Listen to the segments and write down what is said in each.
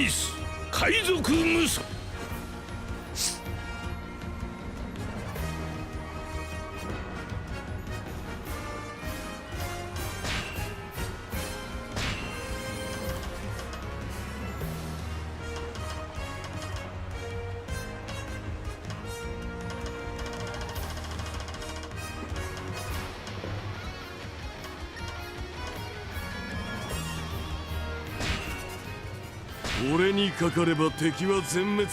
イス海賊無双。俺にかかれば敵は全滅だ。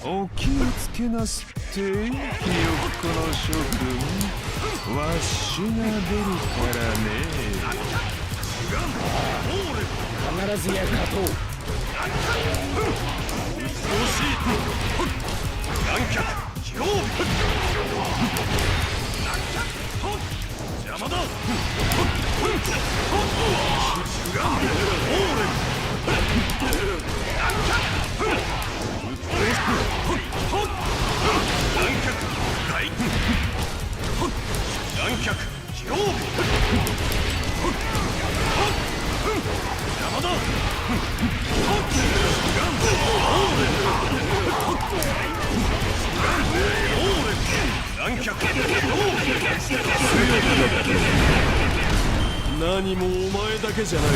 お気をつけなすってひよっこの諸君、わしが出るからね。必ずや勝とう。邪魔だ。何もお前だけじゃない。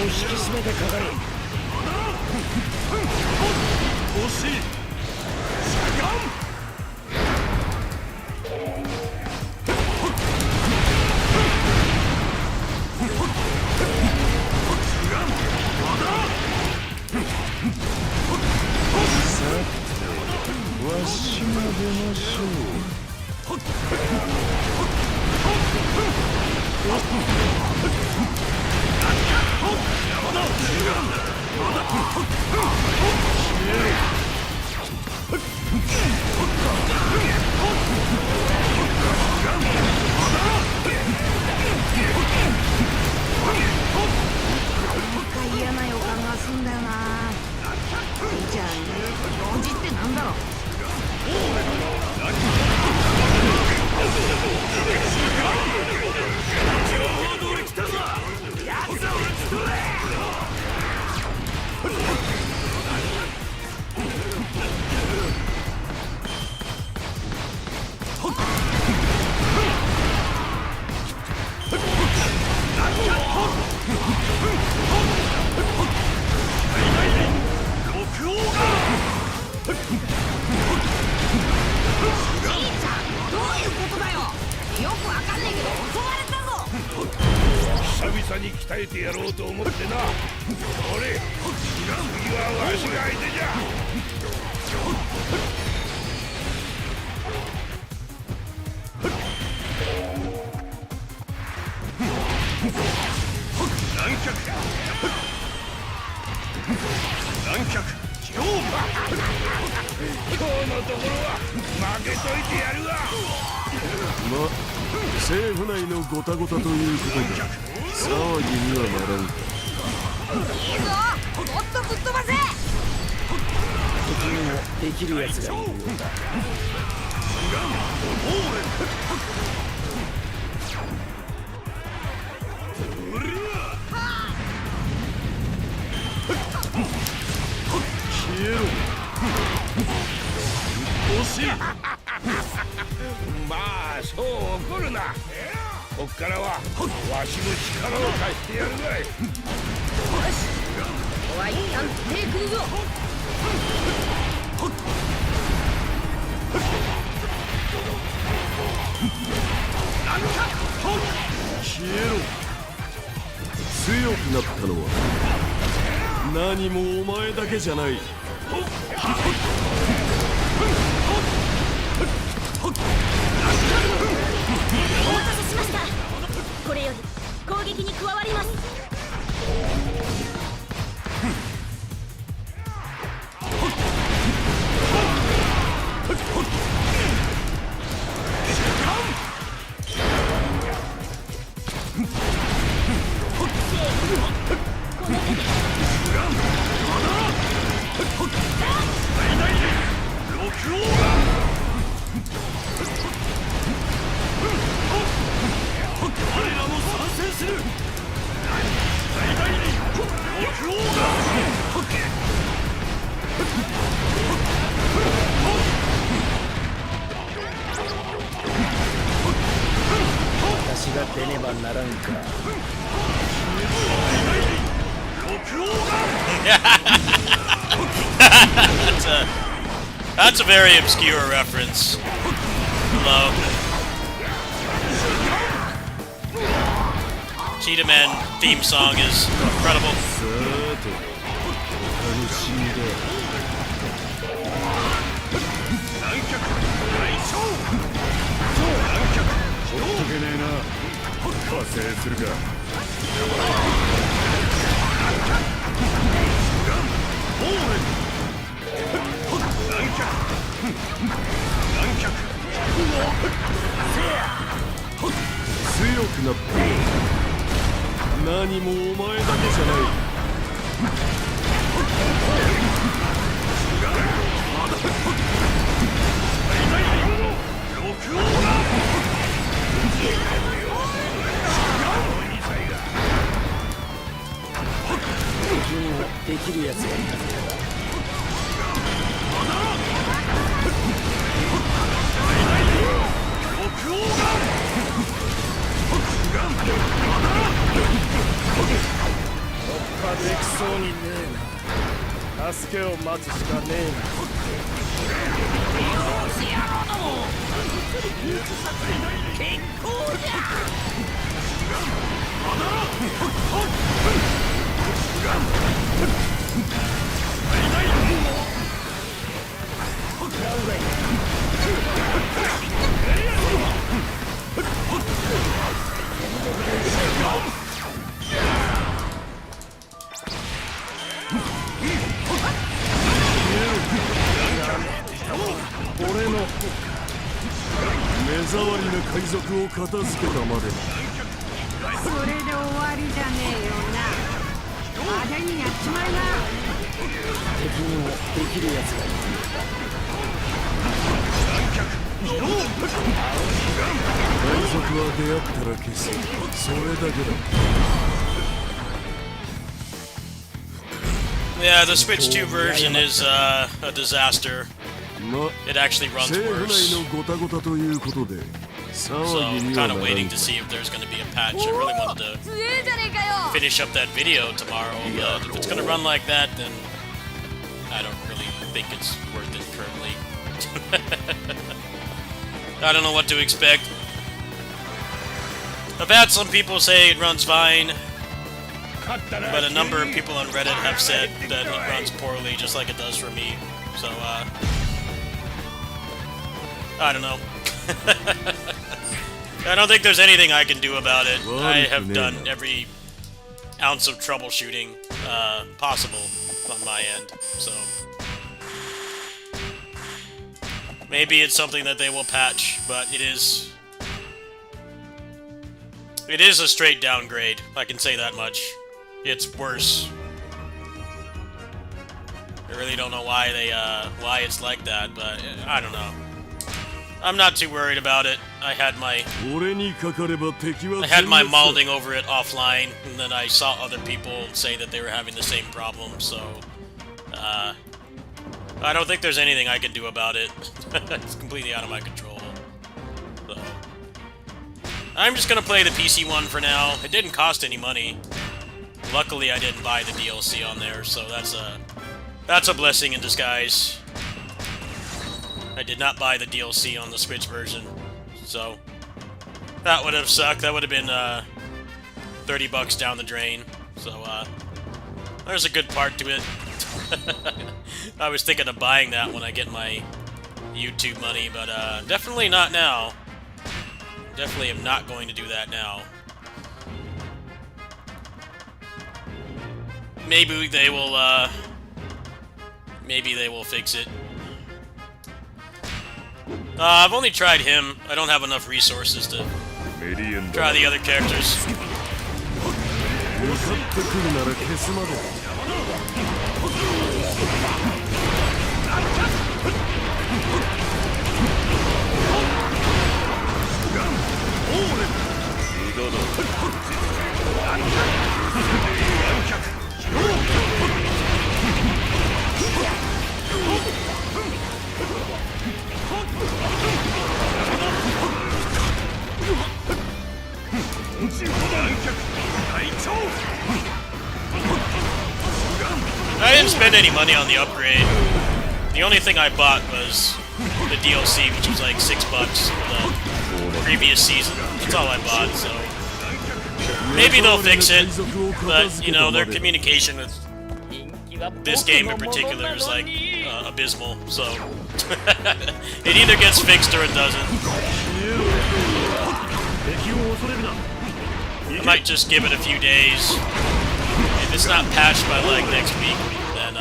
引き締めてかかる。惜しい。わしが出ましょう。嫌な予感がすんだよな。じゃあ用事ってなんだろう。久々に鍛えてやろうと思ってな。俺、次はわしが相手じゃ。今日のところは負けといてやるわ。政府内のゴタゴタということで騒ぎにはならん。いいぞ、もっとぶっ飛ばせ。敵にもできるやつがいるようだ。消えろ。惜しい。まあそう怒るな。こっからはわしの力を貸してやるわい。よし、ここはいいやん手くるぞ。消えろ。強くなったのは何もお前だけじゃない。お待たせしました。これより攻撃に加わります。私が出ねばならんか。That's a very obscure reference. Hello. Cheetah Man theme song is incredible. さて楽しみだ。ほっとけねえな。加勢するか。強くなった何もお前だけじゃない。敵にもできるやつがいた。突破できそうにねえな。助けを待つしかねえな。結構じ俺の目障りな海賊を片付けたまでだ。それで終わりじゃねえよな。派手にやっちまいな。敵にもできるやつがい海賊は出会ったら消す。それだけだ。Yeah, the Switch 2 version is a disaster. ま It actually runs 政府 worse. 内のごたごたということで So 騒ぎ I'm には kind な of らん waiting to see if there's going to be a patch. I really wanted to 強えじゃねえかよ。 finish up that video tomorrow, but if it's going to run like that, then I don't really think it's worth it currently. I don't know what to expect. I've had some people say it runs fine, but a number of people on Reddit have said that it runs poorly, just like it does for me. So, I don't know. I don't think there's anything I can do about it. I have done every ounce of troubleshooting possible on my end, so maybe it's something that they will patch, but it is a straight downgrade. I can say that much. It's worse. I really don't know why why it's like that, but I don't know. I'm not too worried about it. I had my 俺にかかれば敵は I had my 全滅 malding over it offline, and then I saw other people say that they were having the same problem, so I don't think there's anything I can do about it. It's completely out of my control. So I'm just gonna play the PC one for now. It didn't cost any money. Luckily, I didn't buy the DLC on there, so that's a blessing in disguise. I did not buy the DLC on the Switch version, so that would have sucked. That would have been $30 down the drain. So, there's a good part to it. I was thinking of buying that when I get my YouTube money, but definitely not now. Definitely am not going to do that now. Maybe they will fix it. I've only tried him. I don't have enough resources to try the other characters. 向かってくるなら消すまでI didn't spend any money on the upgrade. The only thing I bought was the DLC, which was like $6 for the previous season. That's all I bought, so maybe they'll fix it. But you know, their communication with this game in particular is like abysmal. So it either gets fixed or it doesn't. I might just give it a few days. If it's not patched by like next week, then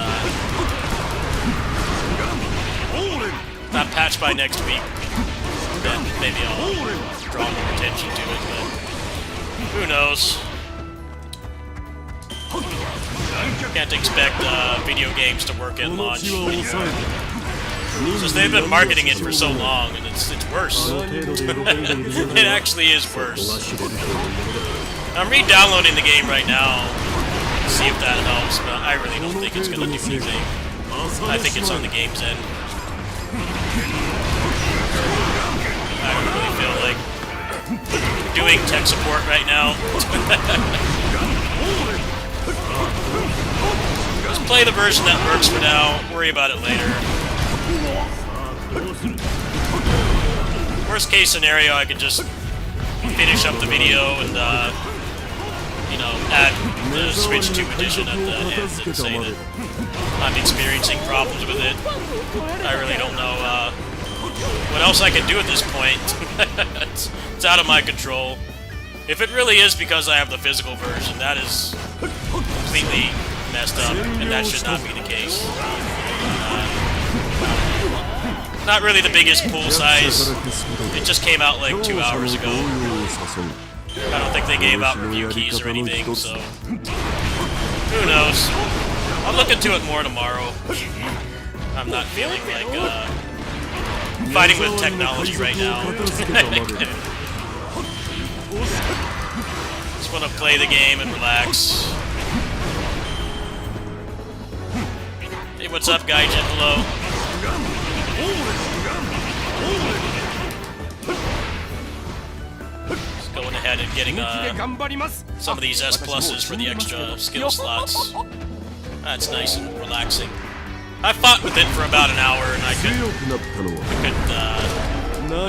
not patched by next week, then maybe I'll draw more attention to it, but who knows? Can't expect video games to work at launch. Since they've been marketing it for so long, and it's worse. It actually is worse. I'm re-downloading the game right now to see if that helps, but I really don't think it's going to do anything. I think it's on the game's end. I don't really feel like doing tech support right now. Just play the version that works for now, worry about it later. Worst case scenario, I could just finish up the video and, you know, add the Switch 2 edition at the end and say that I'm experiencing problems with it. I really don't know what else I can do at this point. It's out of my control. If it really is because I have the physical version, that is completely messed up, and that should not be the case. Not really the biggest pool size. It just came out like 2 hours ago. I don't think they gave out review keys or anything, so who knows? I'll look into it more tomorrow. I'm not feeling like fighting with technology right now. Just want to play the game and relax. Hey, what's up, Gaijin? Hello. Just going ahead and getting some of these S pluses for the extra skill slots. That's nice and relaxing. I fought with it for about an hour and I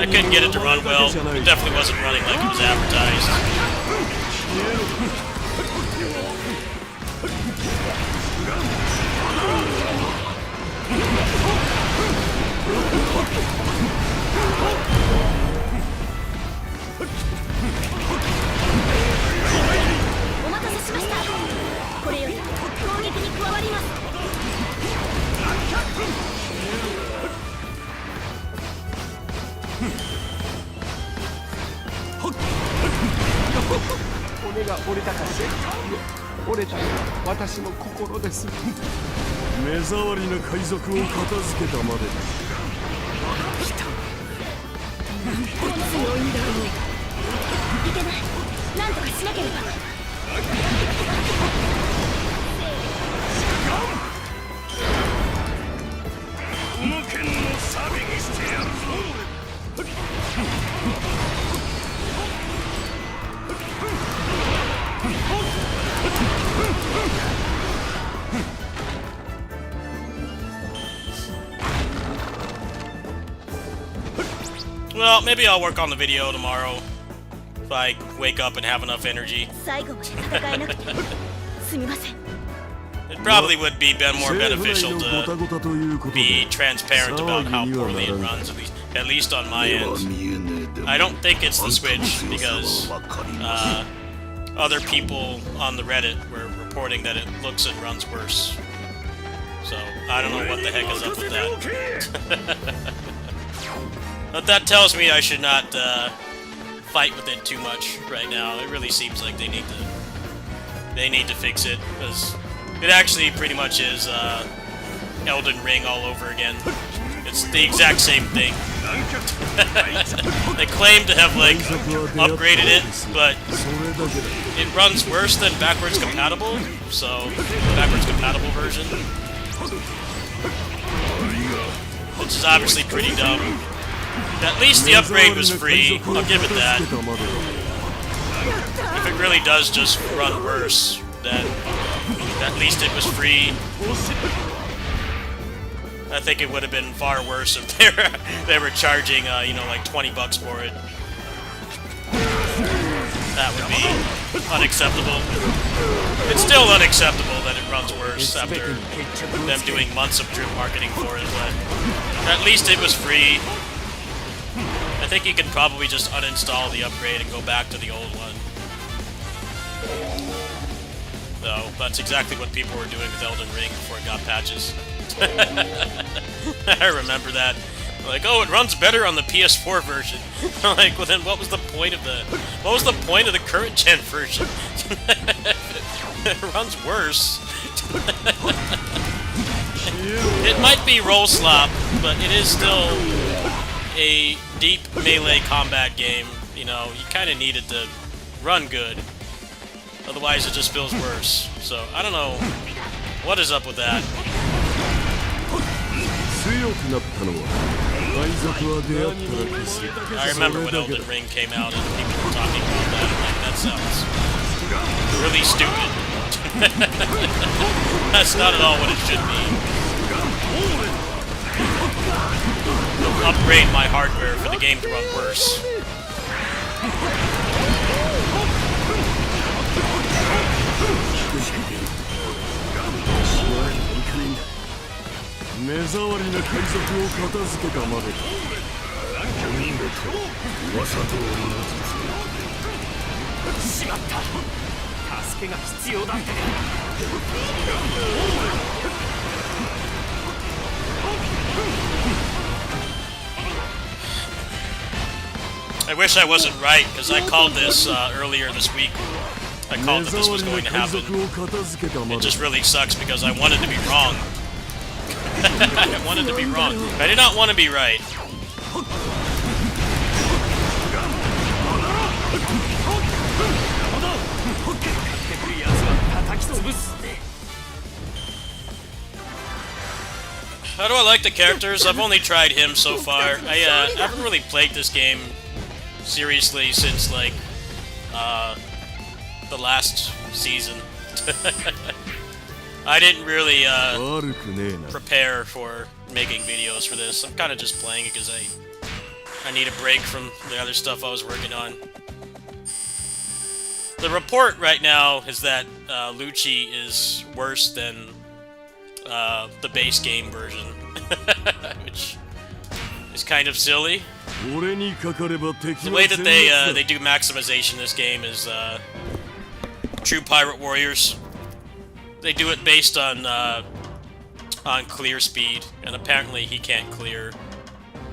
couldn't get it to run well. It definitely wasn't running like it was advertised. Well, maybe I'll work on the video tomorrow if I wake up and have enough energy. すみません。 It probably would be more 政府内 beneficial のごた to ごたということ be で transparent about how poorly it runs, at least on my end. I don't think it's the Switch because other people on the Reddit were reporting that it looks and runs worse. So I don't know what the heck is up with that. But that tells me I should not fight with it too much right now. It really seems like they need to fix it, because it actually pretty much is Elden Ring all over again. It's the exact same thing. They claim to have like upgraded it, but it runs worse than backwards compatible. So the backwards compatible version, which is obviously pretty dumb. At least the upgrade was free. I'll give it that. If it really does just run worse, then at least it was free. I think it would have been far worse if they were charging, you know, like $20 for it. That would be unacceptable. It's still unacceptable that it runs worse after them doing months of drip marketing for it, but at least it was free. I think you can probably just uninstall the upgrade and go back to the old one. Though, that's exactly what people were doing with Elden Ring before it got patches. I remember that. Like, oh, it runs better on the PS4 version. I'm like, well then what was the point of the current gen version? It runs worse. It might be roll slop, but it is still a deep melee combat game. You know, you kind of need it to run good. Otherwise it just feels worse. So, I don't know what is up with that. I remember when Elden Ring came out and people were talking about that. I'm like, that sounds really stupid. That's not at all what it should be. Don't upgrade my hardware for the game to run worse. I wish I wasn't right, because I called this earlier this week. I called that this was going to happen. It just really sucks because I wanted to be wrong. I wanted to be wrong. I did not want to be right. How do I like the characters? I've only tried him so far. I haven't really played this game seriously since, like, the last season. I didn't really prepare for making videos for this. I'm kind of just playing it because I need a break from the other stuff I was working on. The report right now is that Lucci is worse than the base game version, which is kind of silly. The way that they do maximization in this game is True Pirate Warriors. They do it based on clear speed, and apparently he can't clear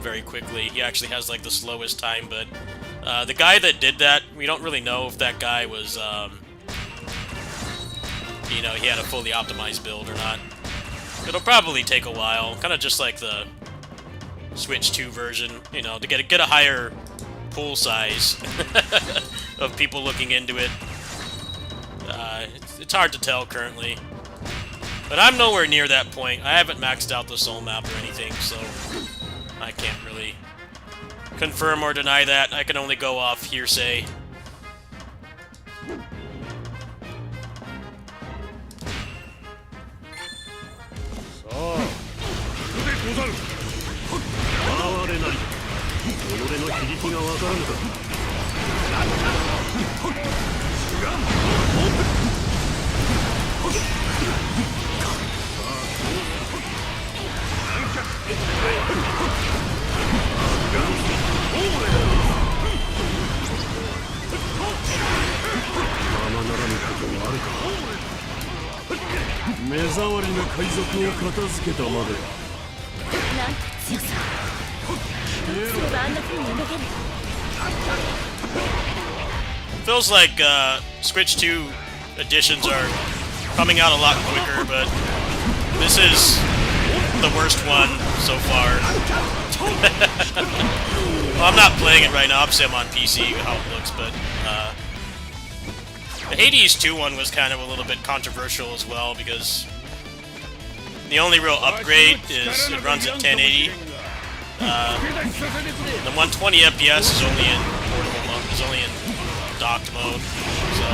very quickly. He actually has like the slowest time, but the guy that did that, we don't really know if that guy was, you know, he had a fully optimized build or not. It'll probably take a while, kind of just like the Switch 2 version, you know, to get a higher pool size of people looking into it. It's hard to tell currently, but I'm nowhere near that point. I haven't maxed out the soul map or anything, so I can't really confirm or deny that. I can only go off hearsay. 目障りな海賊を片付けたまで。なんと強さ。どうすればあんな風に動ける。 Feels like Switch 2 editions are coming out a lot quicker, but this is the worst one so far. Well, I'm not playing it right now. Obviously, I'm on PC, how it looks, but the Hades 2 one was kind of a little bit controversial as well because the only real upgrade is it runs at 1080. The 120 FPS is only in portable mode, is only in docked mode, so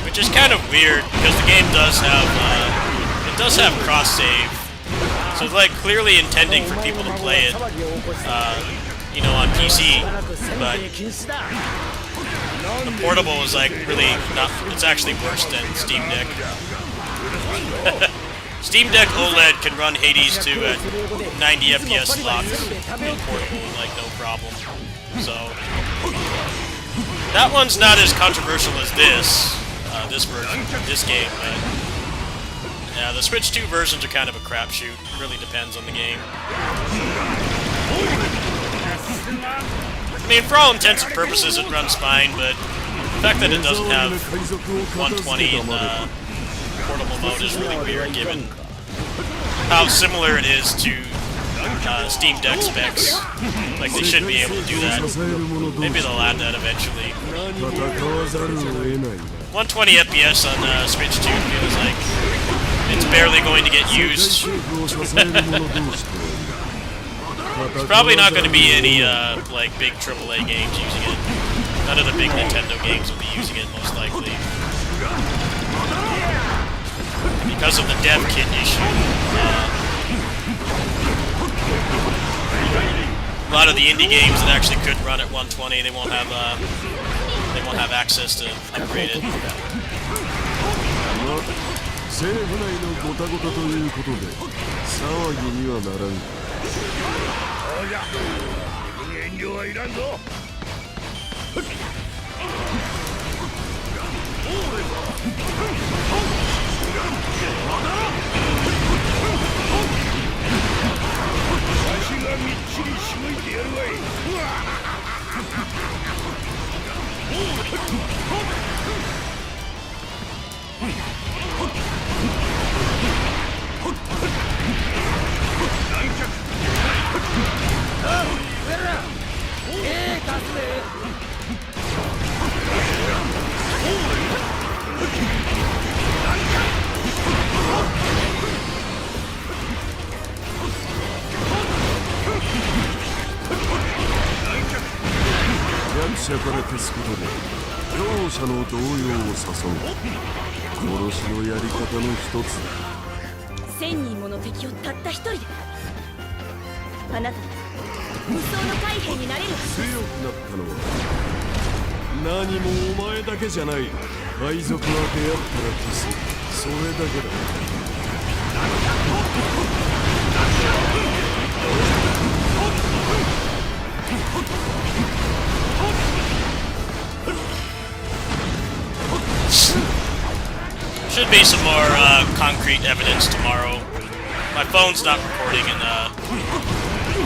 which is kind of weird because the game does have cross save, so it's like clearly intending for people to play it, you know, on PC, but the portable is like really not. It's actually worse than Steam Deck. Steam Deck OLED can run Hades 2 at 90 FPS locked in portable, like no problem. So that one's not as controversial as this version, this game. But yeah, the Switch 2 versions are kind of a crapshoot. It really depends on the game. I mean, for all intents and purposes, it runs fine, but the fact that it doesn't have 120 in portable mode is really weird, given how similar it is to Steam Deck specs. Like, they should be able to do that. Maybe they'll add that eventually. 120 FPS on Switch 2 feels like it's barely going to get used. There's probably not going to be any like big AAA games using it. None of the big Nintendo games will be using it, most likely. Because of the dev kit issue, a lot of the indie games that actually could run at 120, they won't have access to upgrade it. 政府内のごたごたということで騒ぎにはならん。そうじゃ、遠慮はいらんぞ。わしがみっちりしごいてやるわい。役者から消すことで両者の動揺を誘う殺しのやり方の一つだ。1000人もの敵をたった一人であなた無双の海兵になれるはず。強くなったのは何もお前だけじゃない。海賊は出会ったら消す、それだけだ。Should be some more concrete evidence tomorrow. My phone's not recording in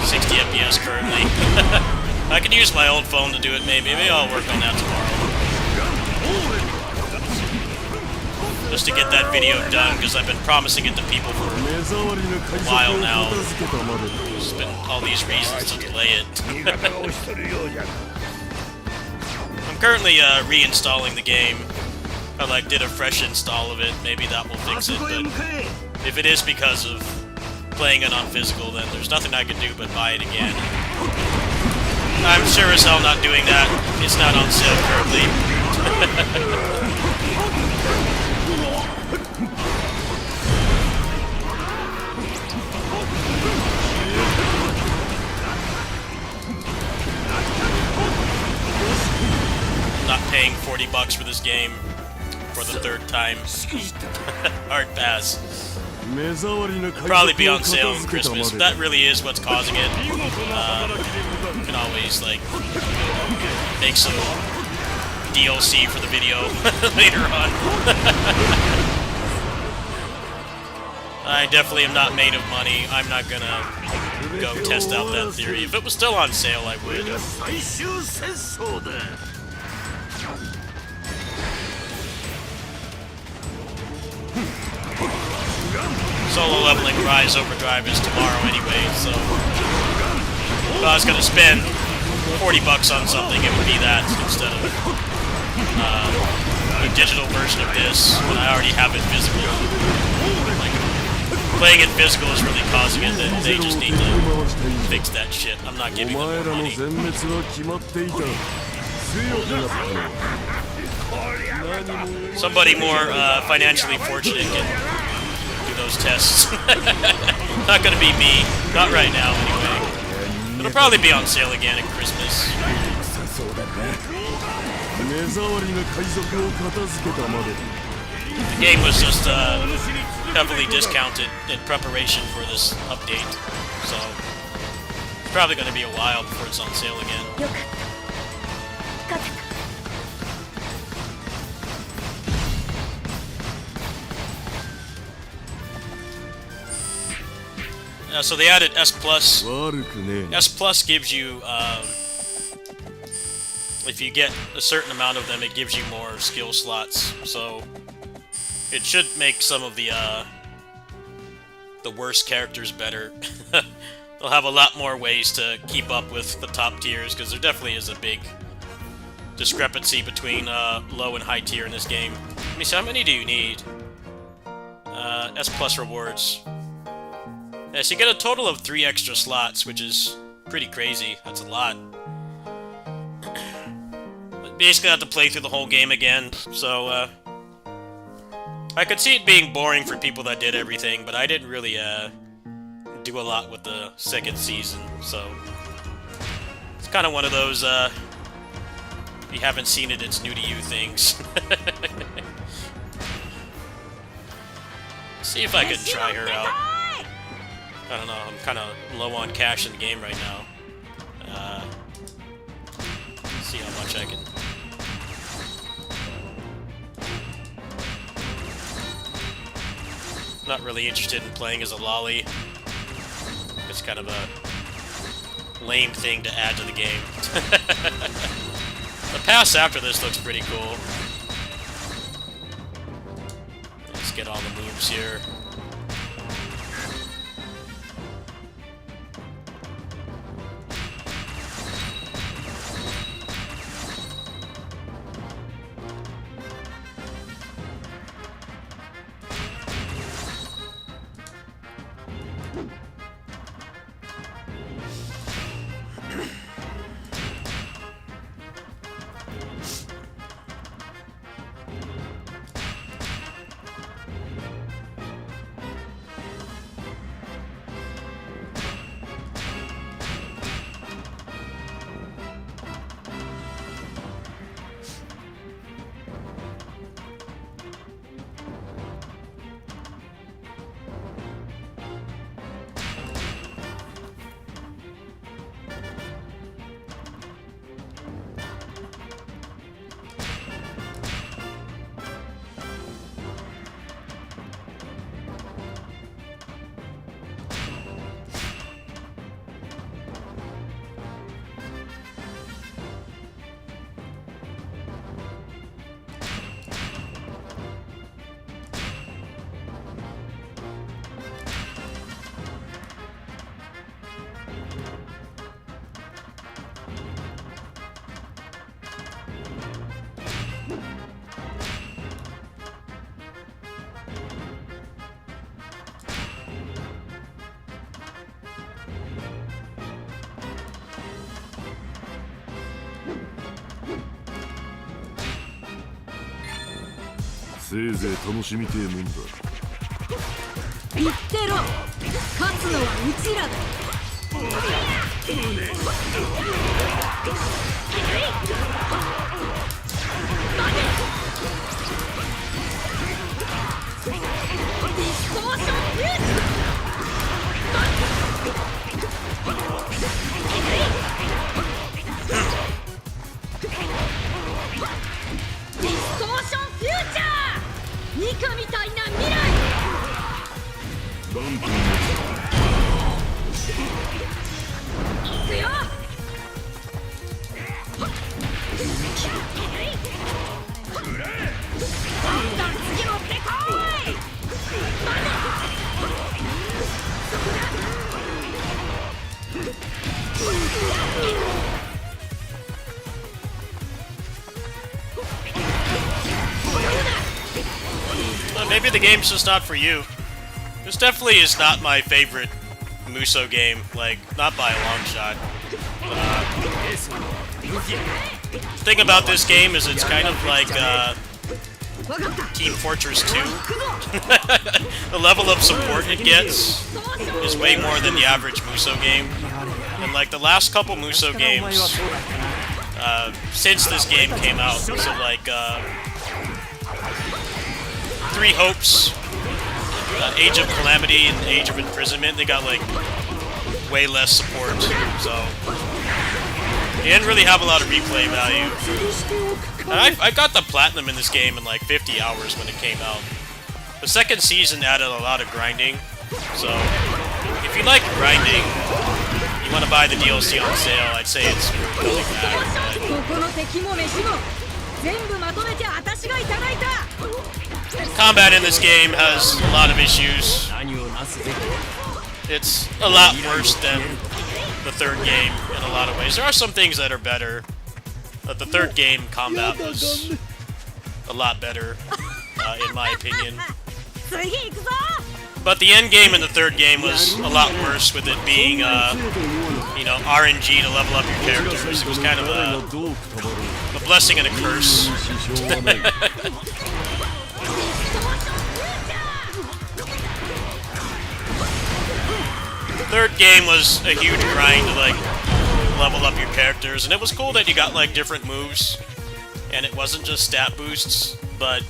60 FPS currently. I could use my old phone to do it, maybe. Maybe I'll work on that tomorrow. Just to get that video done, because I've been promising it to people for a while now. There's been all these reasons to delay it. I'm currently reinstalling the game. I did a fresh install of it. Maybe that will fix it, but if it is because of playing it on physical, then there's nothing I can do but buy it again. I'm sure as hell not doing that. It's not on sale currently. Not paying $40 for this game. for the 3rd time. Hard pass. 目障りな海 Probably be 賊を on 片 sale on 付けたま Christmas. で That really is what's causing it. You can always like make some DLC for the video later on. I definitely am not made of money. I'm not gonna go test out that theory. If it was still on sale, I would. 最終戦争だ。 Solo leveling Rise Overdrive is tomorrow anyway, so if I was gonna spend $40 on something, it would be that instead of a digital version of this when I already have it physical. Like, playing it physical is really causing it. That they just need to fix that shit. I'm not お giving 前 them ら more の money. 全滅は決まっていた。強くなったのは何も Somebody more financially fortunate can do those tests. Not gonna be me. Not right now, anyway. It'll probably be on sale again at Christmas. 目障りな海賊を片付けたまで The game was just heavily discounted in preparation for this update, so it's probably gonna be a while before it's on sale again. よかった勝てた So they added S Plus. 悪くねえ S Plus gives you, if you get a certain amount of them, it gives you more skill slots. So it should make some of the worst characters better. They'll have a lot more ways to keep up with the top tiers, because there definitely is a big discrepancy between low and high tier in this game. Let me see, how many do you need? S Plus rewards. Yeah, so you get a total of 3 extra slots, which is pretty crazy. That's a lot. Basically, I have to play through the whole game again, so I could see it being boring for people that did everything, but I didn't really do a lot with the 2nd season, so it's kind of one of those if you haven't seen it, it's new to you things. See if I can try her out. I don't know, I'm kind of low on cash in the game right now. See how much I can... Not really interested in playing as a lolly. It's kind of a lame thing to add to the game. The pass after this looks pretty cool. Let's get all the moves here.せいぜい楽しみてえもんだ言ってろ勝つのはうちらだ maybe the game's just not for you. This definitely is not my favorite Musou game, like, not by a long shot. The thing about this game is it's kind of like Team Fortress 2. The level of support it gets is way more than the average Musou game. And like the last couple Musou games, since this game came out, so like Three Hopes, Age of Calamity, and Age of Imprisonment, they got like way less support, so you didn't really have a lot of replay value. And I got the platinum in this game in like 50 hours when it came out. The second season added a lot of grinding, so if you like grinding, you want to buy the DLC on sale, I'd say it's worth going back. Combat in this game has a lot of issues. It's a lot worse than the third game in a lot of ways. There are some things that are better, but the third game combat was a lot better, in my opinion. But the end game in the third game was a lot worse, with it being, you know, RNG to level up your characters. It was kind of a blessing and a curse. The third game was a huge grind to like level up your characters, and it was cool that you got like different moves, and it wasn't just stat boosts, but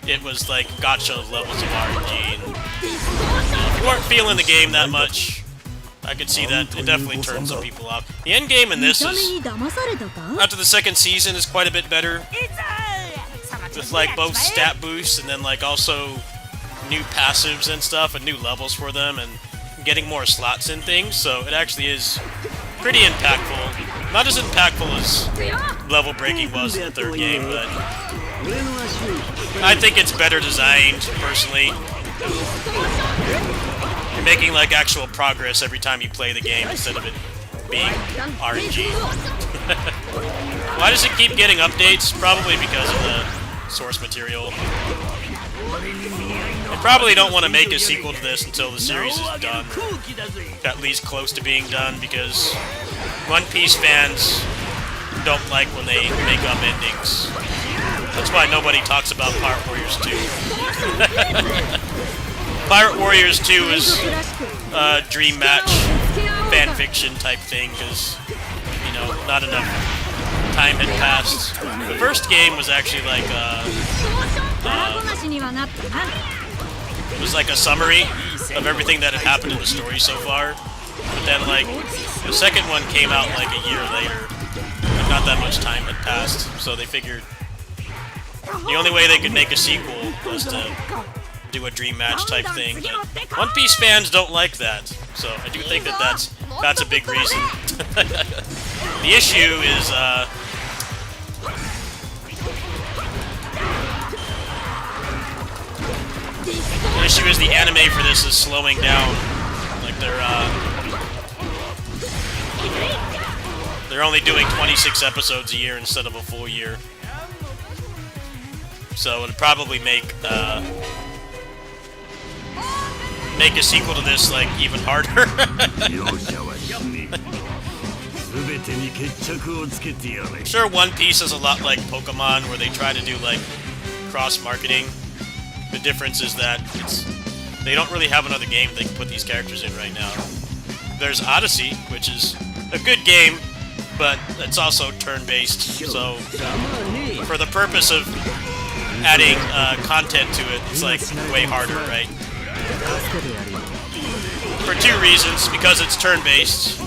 it was like gacha levels of RNG. And if you weren't feeling the game that much, I could see that it definitely turned some people off. The end game in this is, after the second season, is quite a bit better, with like both stat boosts and then like also new passives and stuff and new levels for them and getting more slots and things, so it actually is pretty impactful. Not as impactful as level breaking was in the third game, but I think it's better designed, personally. You're making like actual progress every time you play the game instead of it being RNG. Why does it keep getting updates? Probably because of the source material. They probably don't want to make a sequel to this until the series is done, at least close to being done, because One Piece fans don't like when they make up endings. That's why nobody talks about Pirate Warriors 2. Pirate Warriors 2 is a dream match fanfiction type thing, because, you know, not enough time had passed. The first game was actually like it was like a summary of everything that had happened in the story so far. But then, like, the second one came out like a year later. Like, not that much time had passed, so they figured the only way they could make a sequel was to do a dream match type thing. But One Piece fans don't like that, so I do think that that's a big reason. The issue is, the anime for this is slowing down. Like they're only doing 26 episodes a year instead of a full year. So it'd probably make a sequel to this like even harder. I'm sure One Piece is a lot like Pokemon, where they try to do like cross-marketing. The difference is that they don't really have another game they can put these characters in right now. There's Odyssey, which is a good game, but it's also turn-based, so for the purpose of adding content to it, it's like way harder, right? For two reasons: because it's turn-based,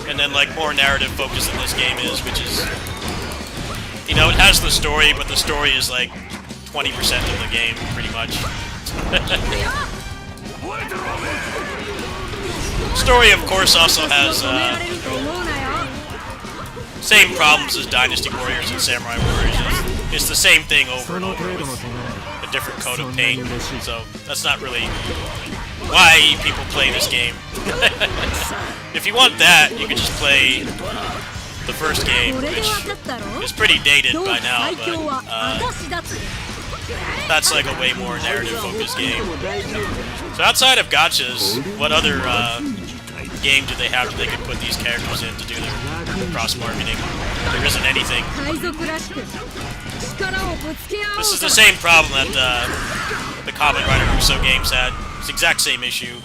and then like more narrative focus than this game is, which is, you know, it has the story, but the story is like 20% of the game, pretty much. Story, of course, also has same problems as Dynasty Warriors and Samurai Warriors. It's the same thing over and over with a different coat of paint, so that's not really why people play this game. If you want that, you can just play the first game, which is pretty dated by now, but That's like a way more narrative-focused game. So outside of gachas, what other game do they have that they could put these characters in to do their cross-marketing? There isn't anything. This is the same problem that the Kamen Rider Uso games had. It's the exact same issue,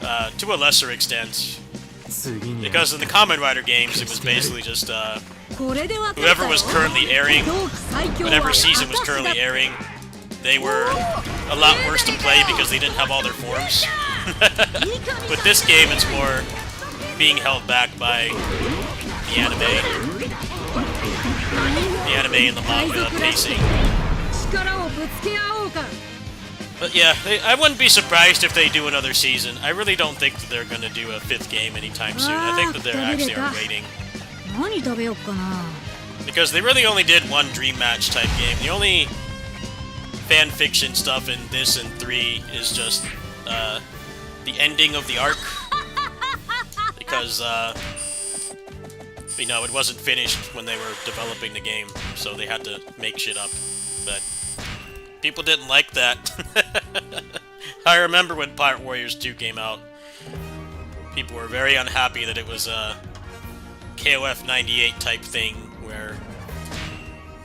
to a lesser extent. Because in the Kamen Rider games, it was basically just whoever was currently airing, whatever season was currently airing, they were a lot worse to play because they didn't have all their forms. With this game, it's more being held back by the anime. The anime and the manga pacing. But yeah, I wouldn't be surprised if they do another season. I really don't think that they're going to do a 5th game anytime soon. I think that they actually are waiting. Because they really only did one Dream Match type game. The only fan fiction stuff in this and 3 is just the ending of the arc. Because, you know, it wasn't finished when they were developing the game, so they had to make shit up. But people didn't like that. I remember when Pirate Warriors 2 came out. People were very unhappy that it was a KOF 98 type thing, where,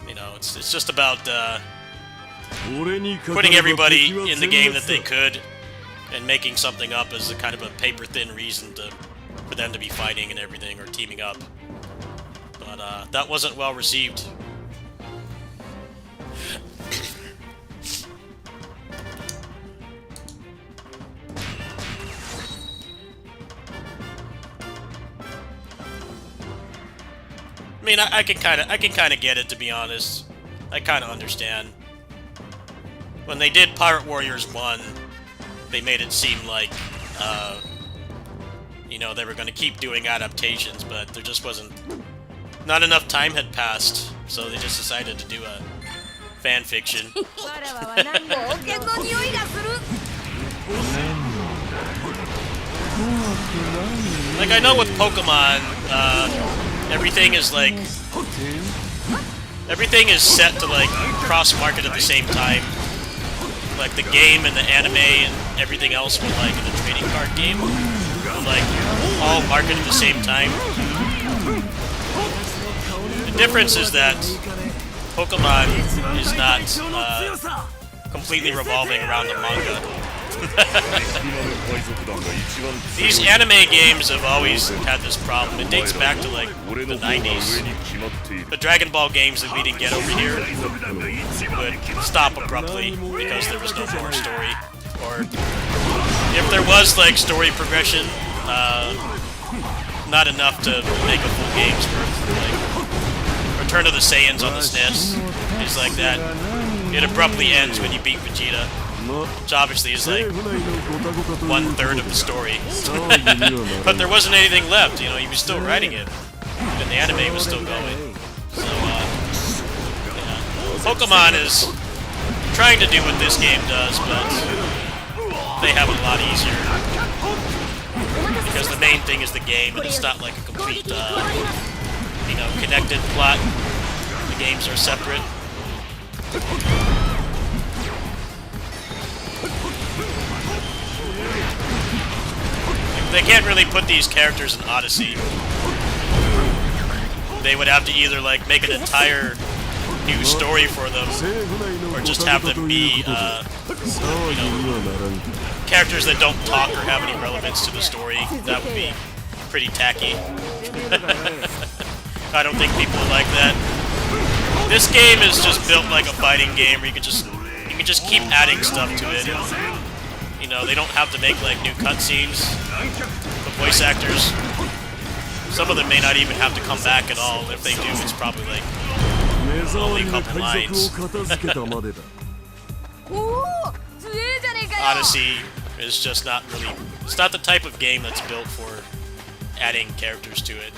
you know, it's just about putting everybody in the game that they could and making something up as a kind of a paper-thin reason for them to be fighting and everything, or teaming up. But that wasn't well received. I mean, I can kind of get it, to be honest. I kind of understand. When they did Pirate Warriors 1, they made it seem like, you know, they were going to keep doing adaptations, but there just wasn't... Not enough time had passed, so they just decided to do a fan fiction. Like, I know with Pokemon, everything is like... Everything is set to, like, cross-market at the same time. Like, the game and the anime and everything else were, like, in the trading card game, were, like, all marketed at the same time. The difference is that Pokemon is not completely revolving around the manga. These anime games have always had this problem. It dates back to, like, the 90s. The Dragon Ball games that we didn't get over here would stop abruptly because there was no more story. Or if there was, like, story progression, not enough to make a full game's worth. Like, Return of the Saiyans on the SNES is like that. It abruptly ends when you beat Vegeta. Which obviously is like 1/3 of the story. But there wasn't anything left, you know, he was still writing it. And the anime was still going. So, yeah. Pokemon is trying to do what this game does, but they have it a lot easier. Because the main thing is the game, and it's not like a complete, you know, connected plot. The games are separate. They can't really put these characters in Odyssey. They would have to either, like, make an entire new story for them, or just have them be, you know, characters that don't talk or have any relevance to the story. That would be pretty tacky. I don't think people would like that. This game is just built like a fighting game where you can just keep adding stuff to it. You know, they don't have to make, like, new cutscenes. The voice actors, some of them may not even have to come back at all. If they do, it's probably, like, only a couple lines. Odyssey is just not really... It's not the type of game that's built for adding characters to it.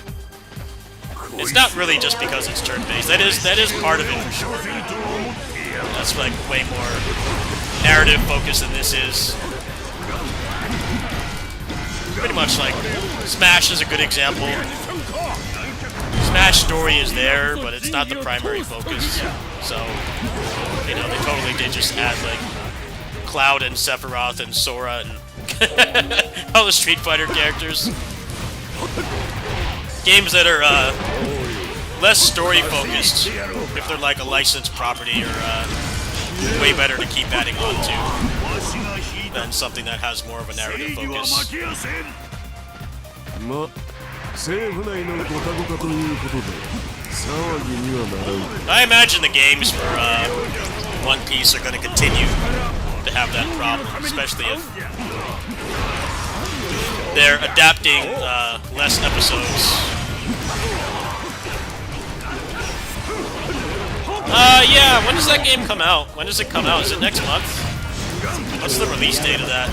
It's not really just because it's turn-based. That is part of it for sure. That's, like, way more narrative focused than this is. Pretty much like Smash is a good example. Smash story is there, but it's not the primary focus. So, you know, they totally did just add like Cloud and Sephiroth and Sora and all the Street Fighter characters. Games that are less story focused, if they're like a licensed property, are way better to keep adding on to than something that has more of a narrative focus. ま、政府内のごたごたということで騒ぎにはならん。 I imagine the games for One Piece are going to continue to have that problem, especially if they're adapting less episodes. Yeah, when does that game come out? When does it come out? Is it next month? What's the release date of that?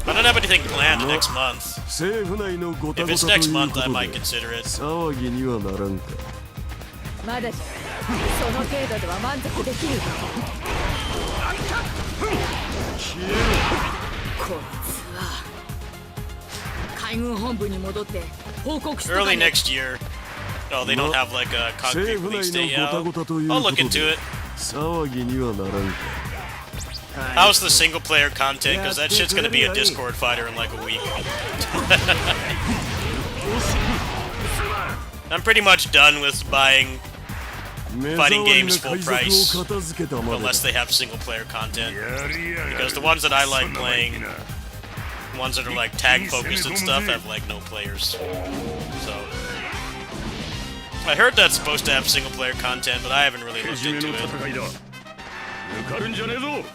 I don't have anything planned next month. If it's next month, I might consider it. 騒ぎにはならんか。まだじゃその程度では満足できるこいつは海軍本部に戻って報告して Early next year. Oh, they don't have like a concrete release date yet. I'll look into it. 騒ぎにはならんか。 How's the single player content? Because that shit's gonna be a Discord fighter in like a week. I'm pretty much done with buying fighting games full price, unless they have single player content. Because the ones that I like playing, ones that are like tag focused and stuff, have like no players. So I heard that's supposed to have single player content, but I haven't really looked into it.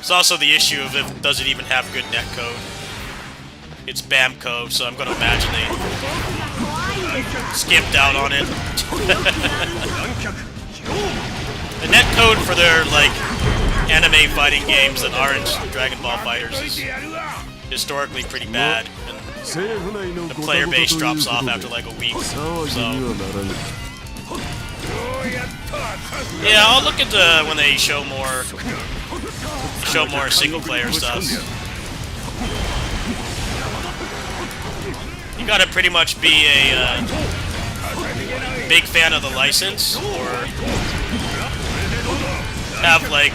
It's also the issue of if does it even have good netcode. It's Bamco, so I'm gonna imagine they skipped out on it. The netcode for their like anime fighting games that aren't Dragon Ball Fighters is historically pretty bad, and the player base drops off after like a week. So yeah, I'll look into when they show more single player stuff. You gotta pretty much be a big fan of the license, or have like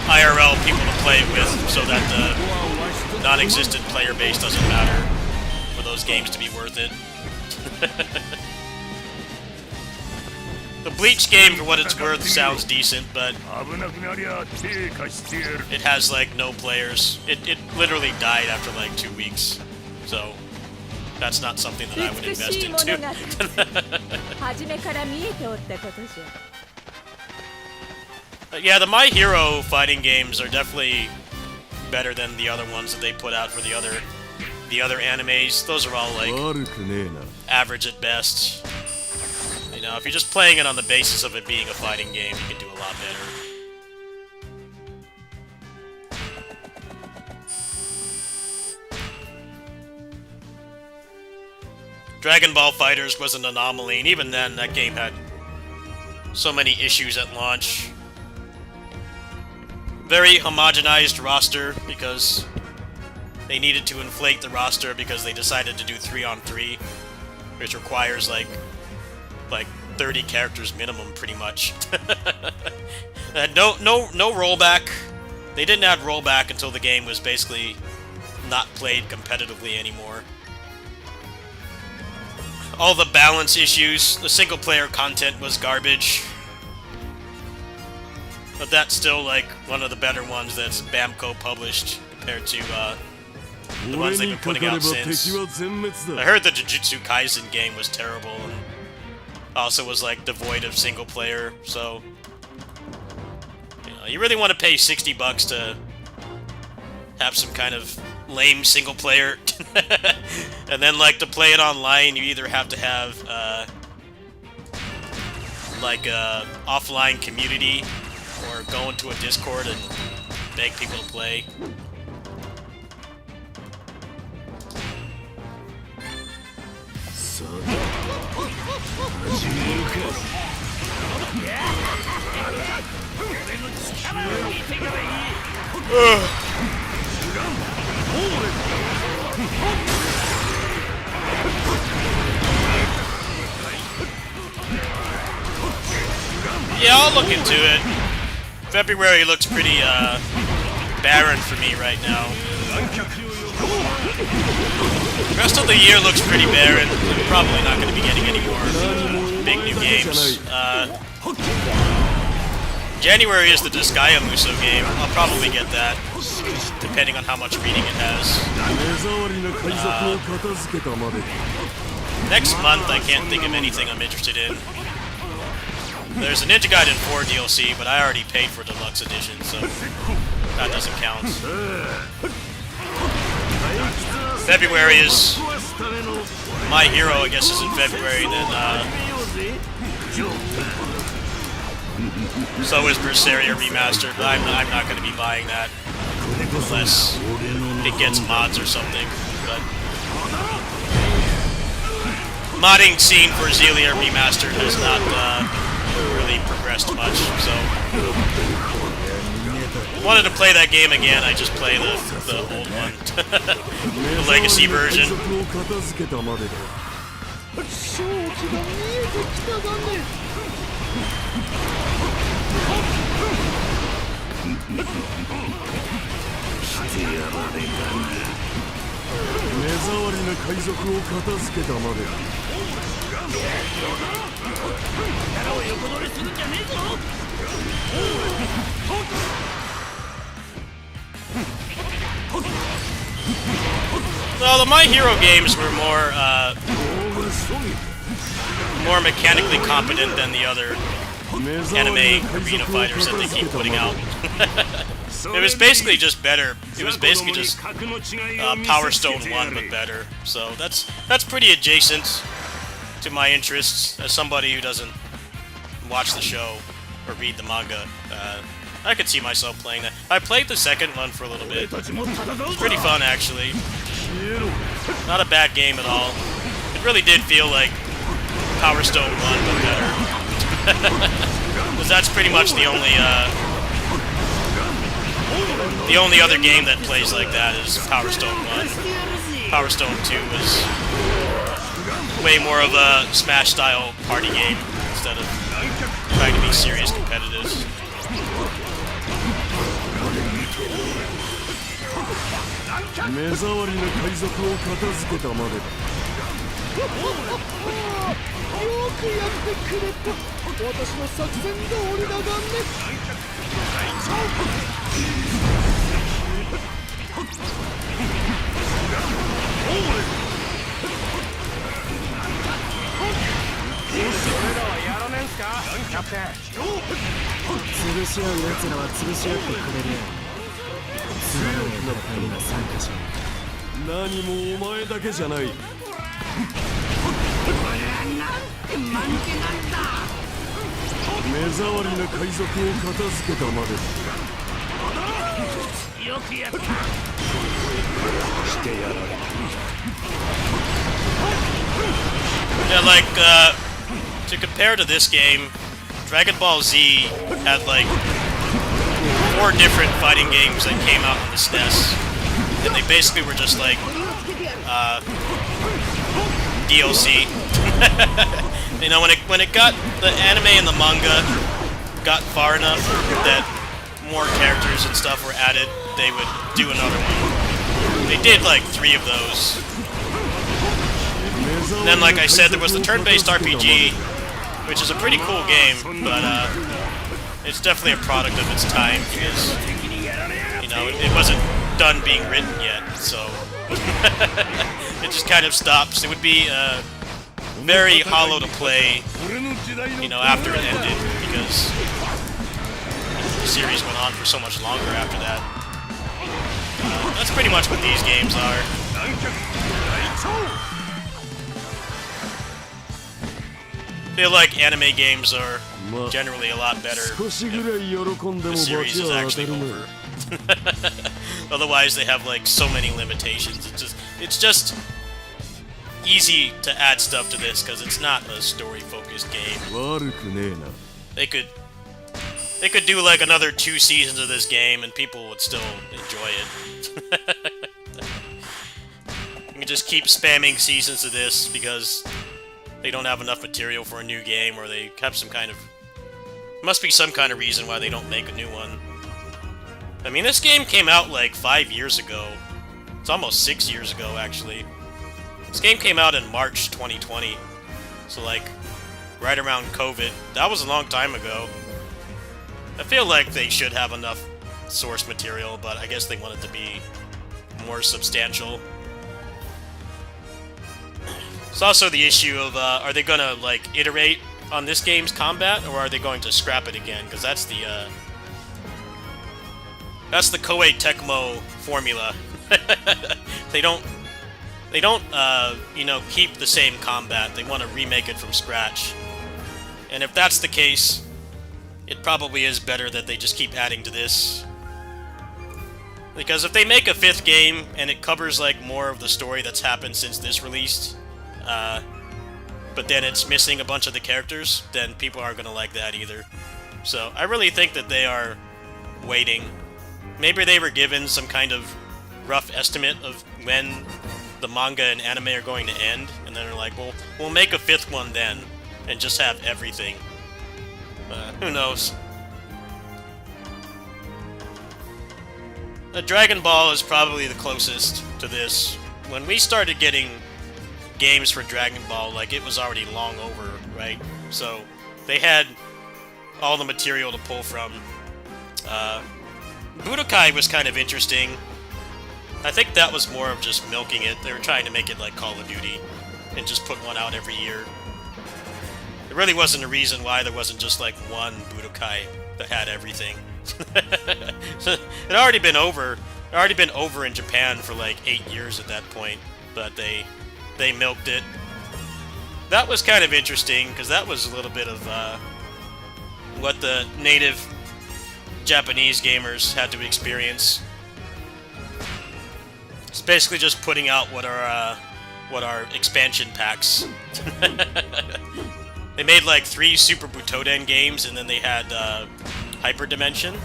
IRL people to play it with, so that the non-existent player base doesn't matter for those games to be worth it. The Bleach game, for what it's worth, sounds decent, but it has like no players. It literally died after like 2 weeks, so that's not something that I would invest into. Yeah, the My Hero fighting games are definitely better than the other ones that they put out for the other animes. Those are all like average at best. You know, if you're just playing it on the basis of it being a fighting game, you can do a lot better. Dragon Ball FighterZ was an anomaly, and even then, that game had so many issues at launch. Very homogenized roster, because they needed to inflate the roster because they decided to do 3-on-3, which requires like 30 characters minimum, pretty much. No rollback. They didn't add rollback until the game was basically not played competitively anymore. All the balance issues, the single player content was garbage. But that's still like one of the better ones that's Bamco published compared to the ones they've been putting out since. I heard the Jujutsu Kaisen game was terrible and also was like devoid of single player, so you really want to pay $60 to have some kind of lame single player, and then like to play it online, you either have to have like a offline community or go into a Discord and beg people to play. Yeah, I'll look into it. February looks pretty barren for me right now. The rest of the year looks pretty barren. I'm probably not going to be getting any more big new games. January is the Disgaea Muso game. I'll probably get that, depending on how much reading it has. Next month, I can't think of anything I'm interested in. There's a Ninja Gaiden 4 DLC, but I already paid for Deluxe Edition, so that doesn't count. February is... My Hero, I guess, is in February, then, so is Berseria Remastered, but I'm not going to be buying that unless it gets mods or something. But modding scene for Xelia Remastered has not really progressed much, so wanted to play that game again. I just play the old one, the legacy version. Well, the My Hero games were more mechanically competent than the other anime arena fighters that they keep putting out. It was basically just better. It was basically just Power Stone 1, but better. So that's pretty adjacent to my interests as somebody who doesn't watch the show or read the manga. I could see myself playing that. I played the second one for a little bit. It's pretty fun, actually. Not a bad game at all. It really did feel like Power Stone 1, but better. Because that's pretty much the only other game that plays like that is Power Stone 1. Power Stone 2 was way more of a Smash-style party game instead of trying to be serious competitive. Yeah, like, to compare to this game, Dragon Ball Z had, like, 4 different fighting games that came out on the SNES. And they basically were just, like, DLC. You know, when it got, the anime and the manga got far enough that more characters and stuff were added, they would do another one. They did, like, 3 of those. And then, like I said, there was the turn-based RPG, which is a pretty cool game, but it's definitely a product of its time because, you know, it wasn't done being written yet, so it just kind of stops. It would be very hollow to play, you know, after it ended because the series went on for so much longer after that. That's pretty much what these games are. I feel like anime games are generally a lot better if the series is actually over. Otherwise, they have like so many limitations. It's just easy to add stuff to this because it's not a story-focused game. They could do like another 2 seasons of this game and people would still enjoy it. You can just keep spamming seasons of this because they don't have enough material for a new game, or they have some kind of Must be some kind of reason why they don't make a new one. I mean, this game came out like 5 years ago. It's almost 6 years ago, actually. This game came out in March 2020. So, like, right around COVID. That was a long time ago. I feel like they should have enough source material, but I guess they want it to be more substantial. It's also the issue of, are they gonna, like, iterate on this game's combat, or are they going to scrap it again? Because that's the Koei Tecmo formula. They don't, you know, keep the same combat. They want to remake it from scratch. And if that's the case, it probably is better that they just keep adding to this. Because if they make a 5th game, and it covers, like, more of the story that's happened since this released, but then it's missing a bunch of the characters, then people aren't going to like that either. So, I really think that they are waiting. Maybe they were given some kind of rough estimate of when the manga and anime are going to end, and then they're like, well, we'll make a 5th one then, and just have everything. Who knows? Dragon Ball is probably the closest to this. When we started getting games for Dragon Ball, like, it was already long over, right? So, they had all the material to pull from. Budokai was kind of interesting. I think that was more of just milking it. They were trying to make it like Call of Duty and just put one out every year. There really wasn't a reason why there wasn't just like one Budokai that had everything. It had already been over. It already been over in Japan for like 8 years at that point, but they milked it. That was kind of interesting because that was a little bit of what the native Japanese gamers had to experience. It's basically just putting out what are expansion packs. They made like 3 Super Butoden games, and then they had Hyper Dimension.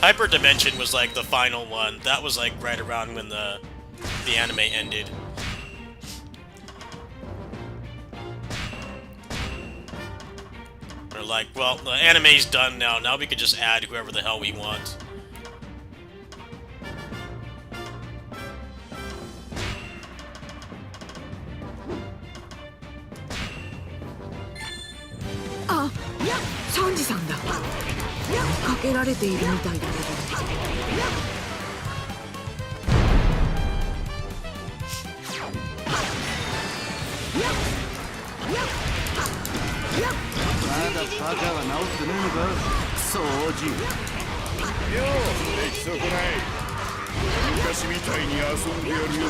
Hyper Dimension was like the final one. That was like right around when the anime ended. They're like, well, the anime's done now. Now we could just add whoever the hell we want. Ah, サンジさんだ。かけられているみたいだけど。まだバカは直ってねえのか掃除よう出来損ない昔みたいに遊んでやるよ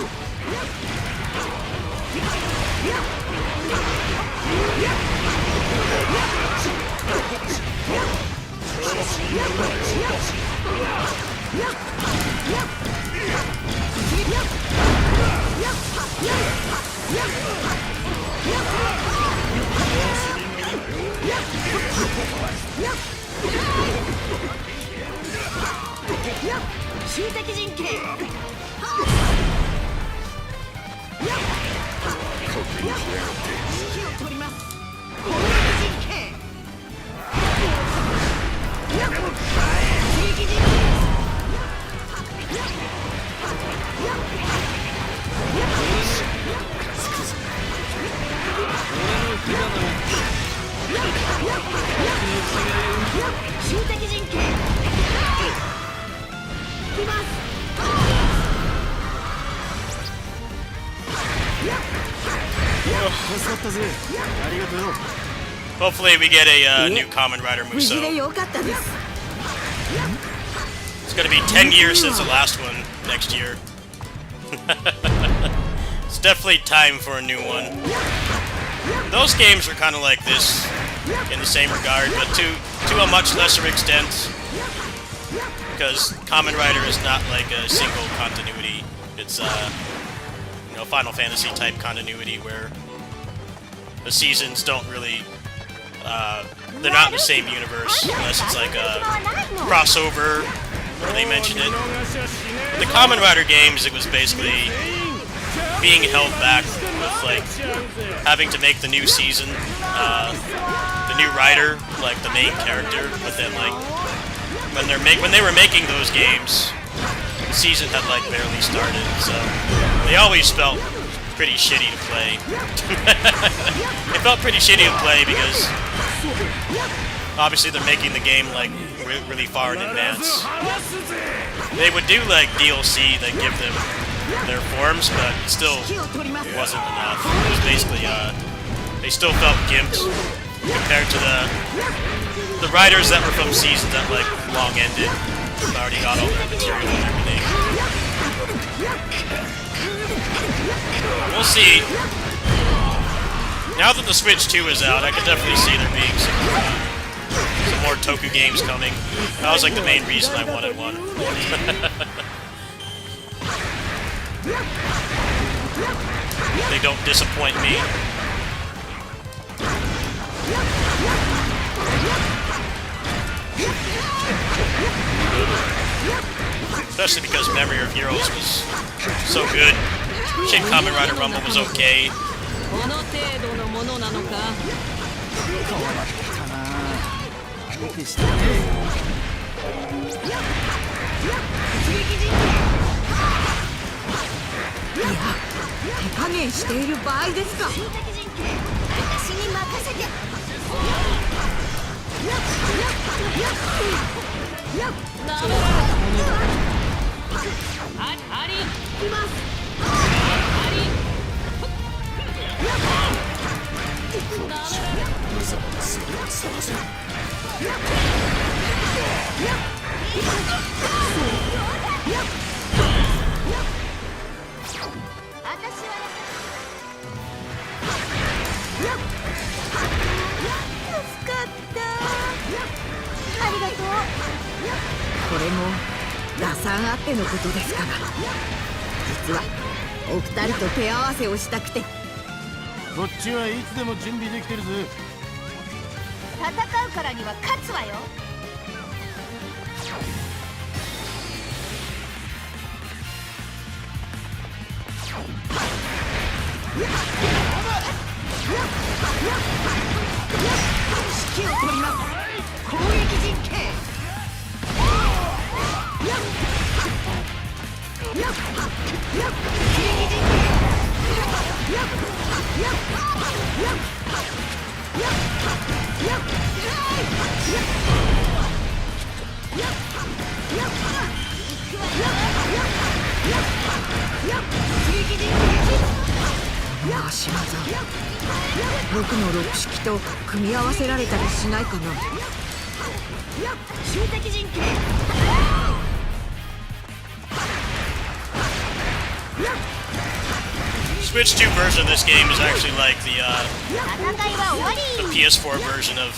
集敵陣形火を取ります攻撃陣形刺激陣形集敵陣形来ます 助かったぜありがとうよ Hopefully we get a new Kamen Rider 無事で Musou. よかったです It's gonna be 10 years since the last one next year. It's definitely time for a new one. Those games are kind of like this in the same regard, but to a much lesser extent. Because Kamen Rider is not like a single continuity. It's you know, Final Fantasy type continuity where the seasons don't really they're not in the same universe unless it's like a crossover where they mention it. The Kamen Rider games, it was basically being held back with like having to make the new season, the new writer, like the main character, but then like when they were making those games, the season had like barely started, so they always felt pretty shitty to play. It felt pretty shitty to play because obviously they're making the game like really far in advance. They would do like DLC that give them their forms, but still wasn't enough. It was basically they still felt gimped compared to the writers that were from seasons that like long ended. Already got all their material and everything. We'll see. Now that the Switch 2 is out, I can definitely see there being some more Toku games coming. That was like the main reason I wanted one. They don't disappoint me. Especially because Memory of Heroes was so good. Shin Kamen Rider Rumble was okay.これも打算あってのことですから。実はお二人と手合わせをしたくて。こっちはいつでも準備できてるぜ。戦うからには勝つわよ。指揮を取ります。攻撃陣形。足技、僕の六式と組み合わせられたりしないかな。集敵陣形。Switch 2 version of this game is actually like the PS4 version of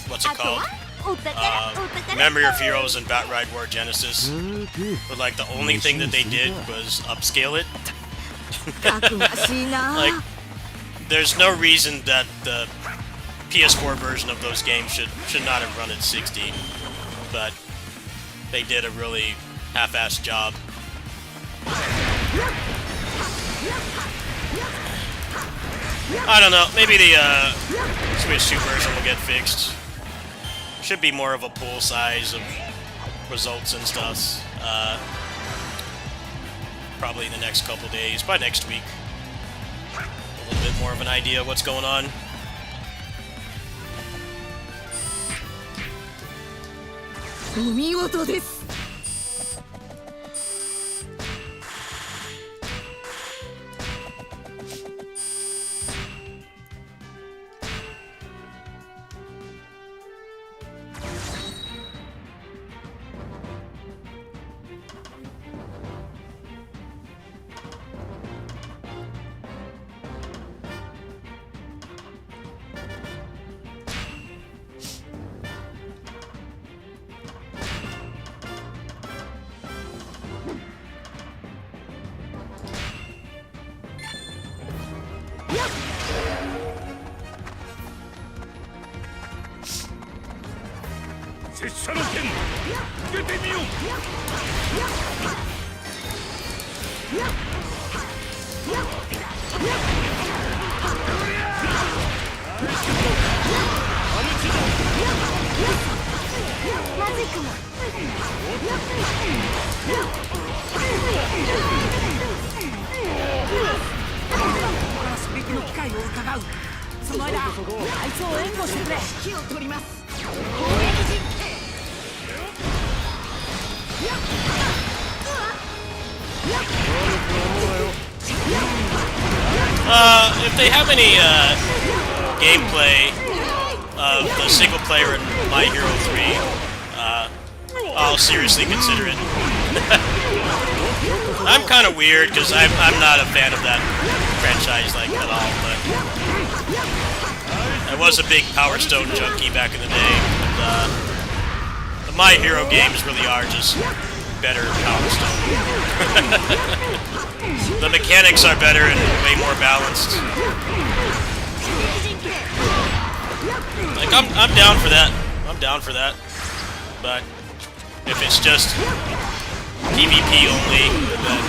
what's it called? Memory of Heroes and Batride War Genesis. But like the only thing that they did was upscale it. Like, there's no reason that the PS4 version of those games should not have run at 60, but they did a really half-assed job. I don't know, maybe the Switch 2 version will get fixed. Should be more of a pool size of results and stuff. Probably in the next couple days, by next week. A little bit more of an idea of what's going on. ずいかも。刺激の機会を伺う。その間あいつを援護してくれ。指揮を取ります。 If they have any gameplay of the single player in My Hero 3, I'll seriously consider it. I'm kind of weird because I'm not a fan of that franchise like at all, but I was a big Power Stone junkie back in the day. And, the My Hero games really are just better Power Stone. The mechanics are better and way more balanced. Like I'm down for that. I'm down for that. But if it's just PvP only, then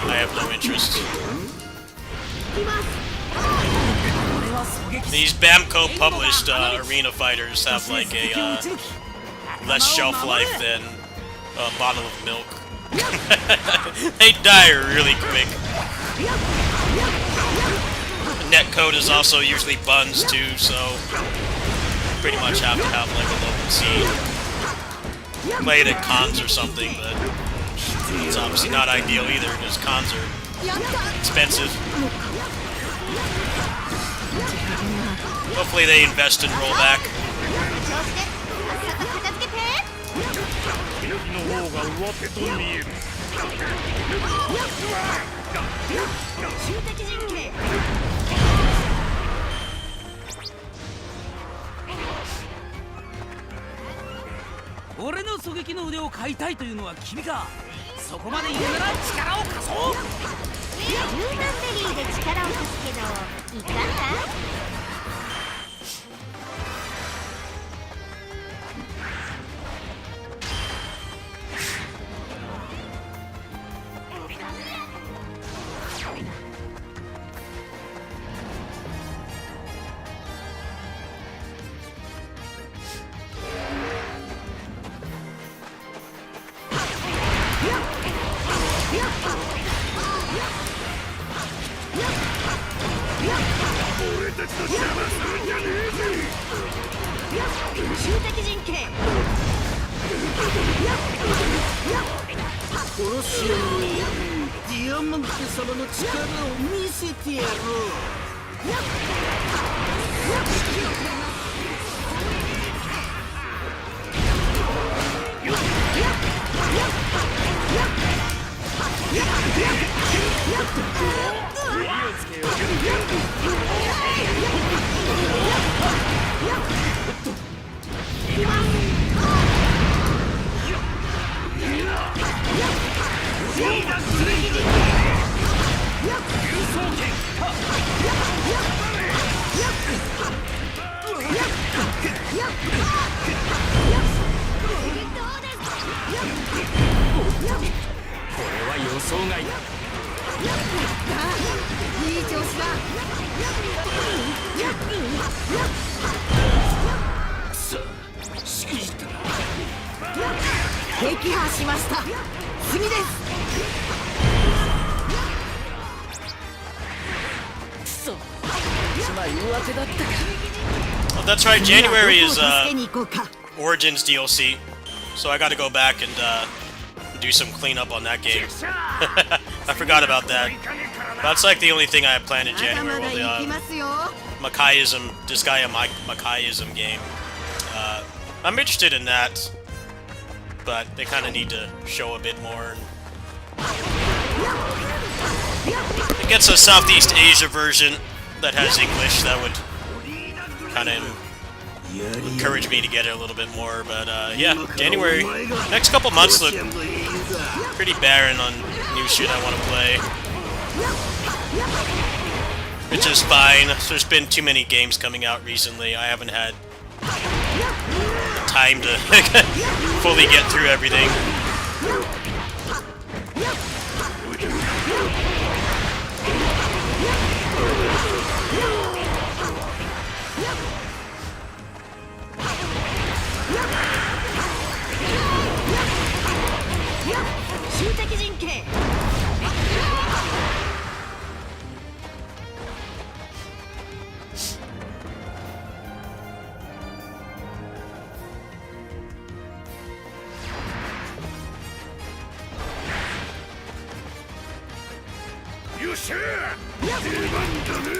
I have no interest. These Bamco published arena fighters have like a less shelf life than a bottle of milk. They die really quick. Netcode is also usually buns too, so pretty much have to have like a local scene. Play it at cons or something, but it's obviously not ideal either because cons are expensive. Hopefully they invest in rollback. の方が上手と見える。集的陣形。俺の狙撃の腕を買いたいというのは君か。そこまで言うなら力を貸そう。ヒューマンベリーで力を貸すけどいかない？ 集的陣形。殺し屋のディアマンテ様の力を見せてやろう。 これは予想外だ。いい調子だ。撃破しました。次です。くそ、一枚上手だったか。 Well, that's right. January is Origins DLC, so I got to go back and do some cleanup on that game. I forgot about that. That's like the only thing I have planned in January. Well, the Mackayism, Disgaea Mackayism game. I'm interested in that, but they kind of need to show a bit more. It gets a Southeast Asia version that has English. That would kind of encourage me to get it a little bit more, but yeah, January. Next couple months look pretty barren on new shit I want to play, which is fine. There's been too many games coming out recently. I haven't had time to fully get through everything. 集的陣形。よっしゃ出番だね。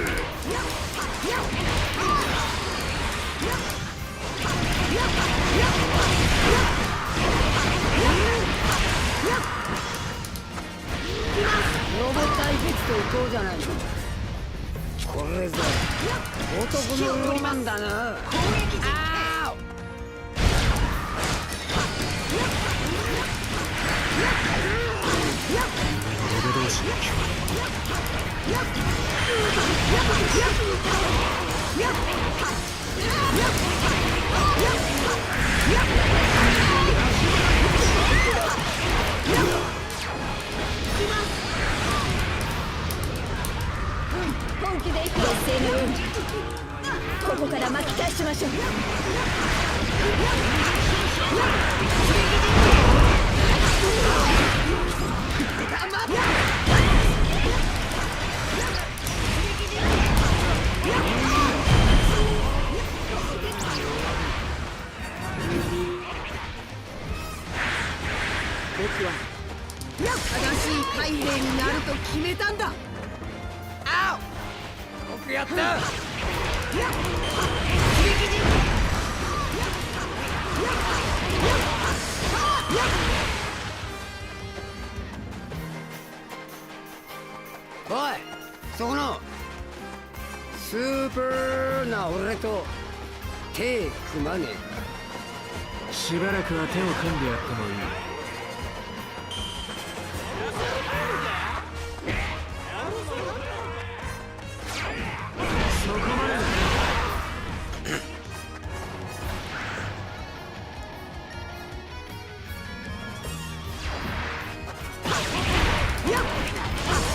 ロボ対決と行こうじゃないの。これぞ男のロマンだな。あー同士の本気で劣勢のようにここから巻き返しましょう。僕は正しい海兵になると決めたんだ。あおよくやった。おいそこのスーパーな俺と手組まねえ。しばらくは手を組んでやってもいい。そこまでだ。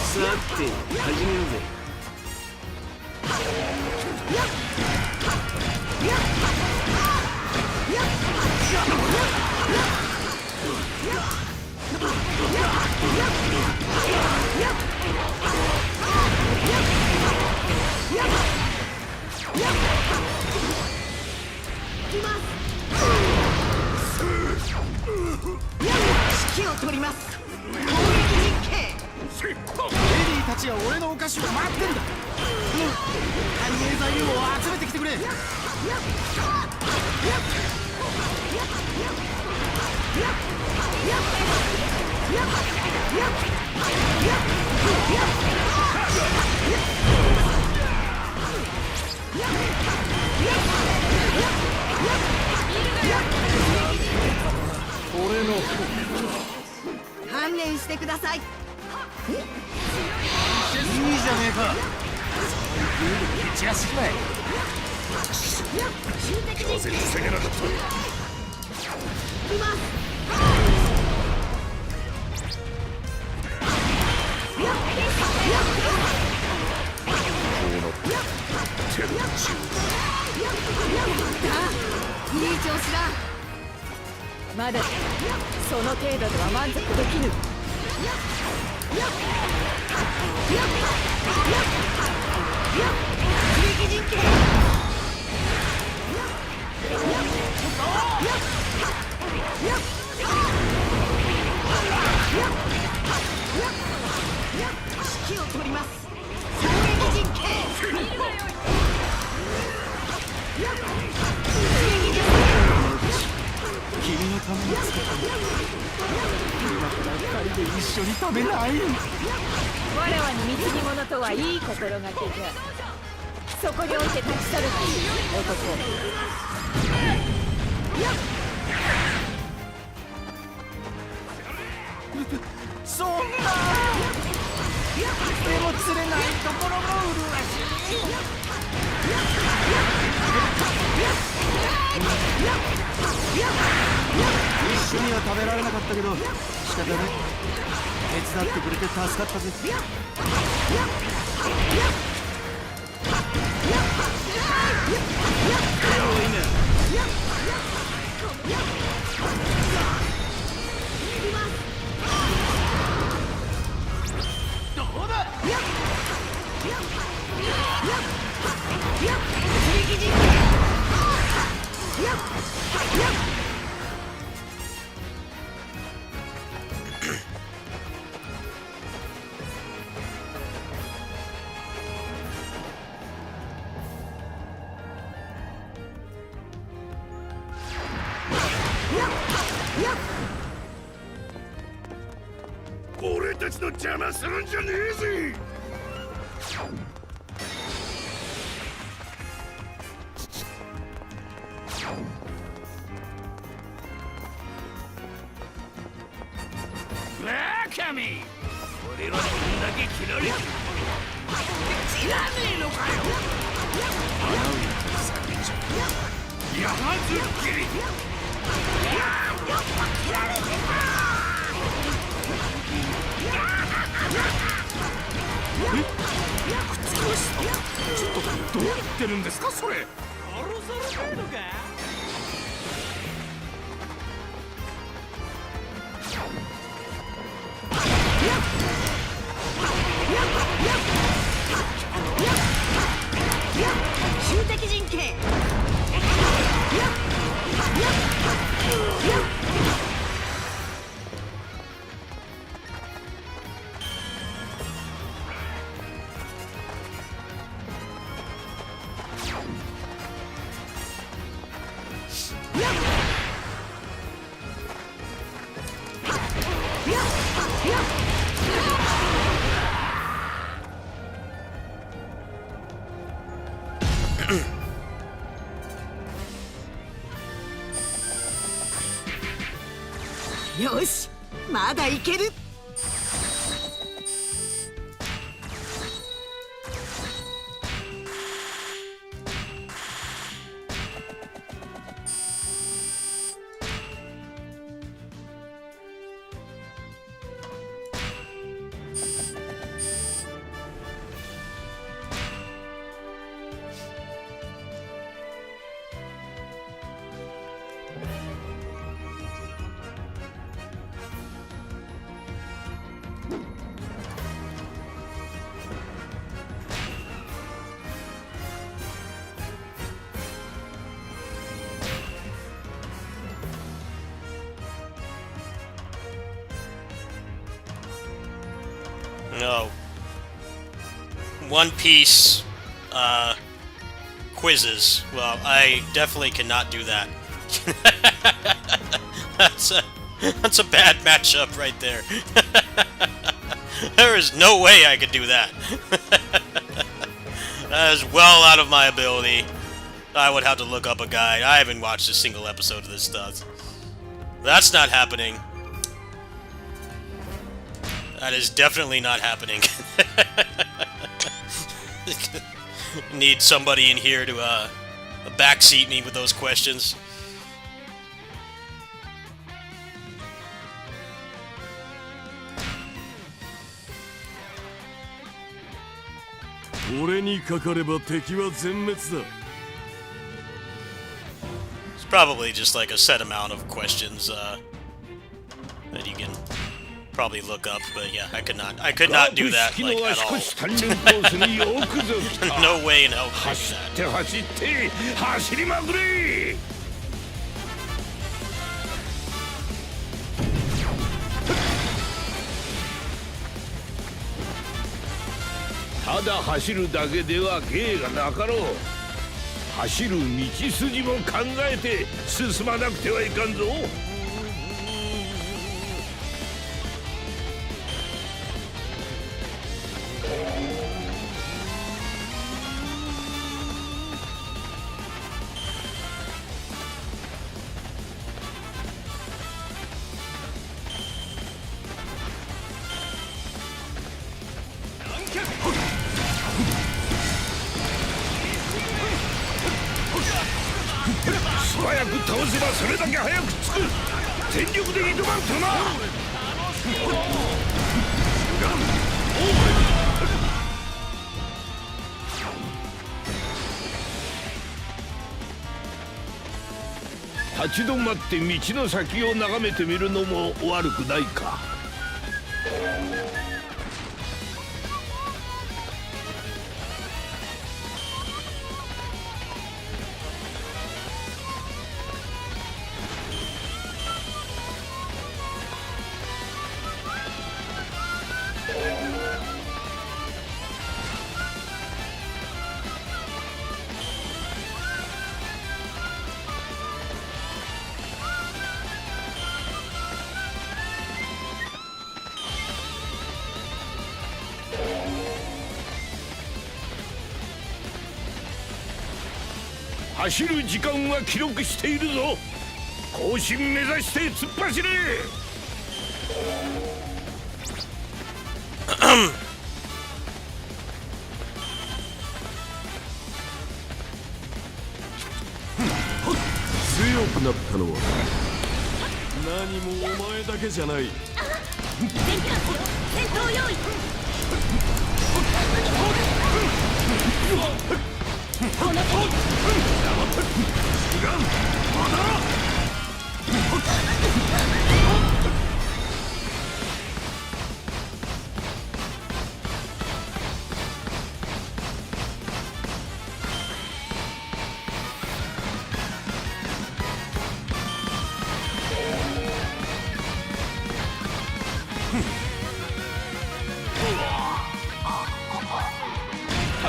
さて始めようぜ。指揮を取ります。攻撃陣形。レディーたちは俺のお菓子を待ってんだ。反映材料を集めてきてくれ。俺の観念してください。いいじゃねえか。蹴散らしまえ。風に防げなかった。手の内をいい調子だ。まだその程度では満足できぬ。攻撃陣形。指揮を取ります。攻撃陣形。君のために作ったんだ。今から2人で一緒に食べない。わらわに貢ぎ物とはいい心がけじゃ。そこにおいて立ち去るがいい男。そんな手も釣れないところも麗しい。一緒には食べられなかったけど仕方ない。手伝ってくれて助かったぜ。たちの邪魔するんじゃねえぜ。バカめ、俺はこんだけ切られて知らねえのかよ。山ずっきり切られて口の下、ちょっとどう言ってるんですかそれ。殺されないのか。集的陣形。よし、まだいける。No. One Piece quizzes. Well, I definitely cannot do that. That's a bad matchup right there. There is no way I could do that. That is well out of my ability. I would have to look up a guide. I haven't watched a single episode of this stuff. That's not happening. That is definitely not happening. Need somebody in here to backseat me with those questions. It's probably just like a set amount of questions that you can probably look up, but yeah, I could not do that like at all. No way in hell could I do that. 走って走りまくれ。ただ走るだけでは芸がなかろう。走る道筋も考えて進まなくてはいかんぞ。素早く倒せばそれだけ早く着く。全力で挑まんとな。立ち止まって道の先を眺めてみるのも悪くないか。走る時間は記録しているぞ。更新目指して突っ走れ。強くなったのは何もお前だけじゃない。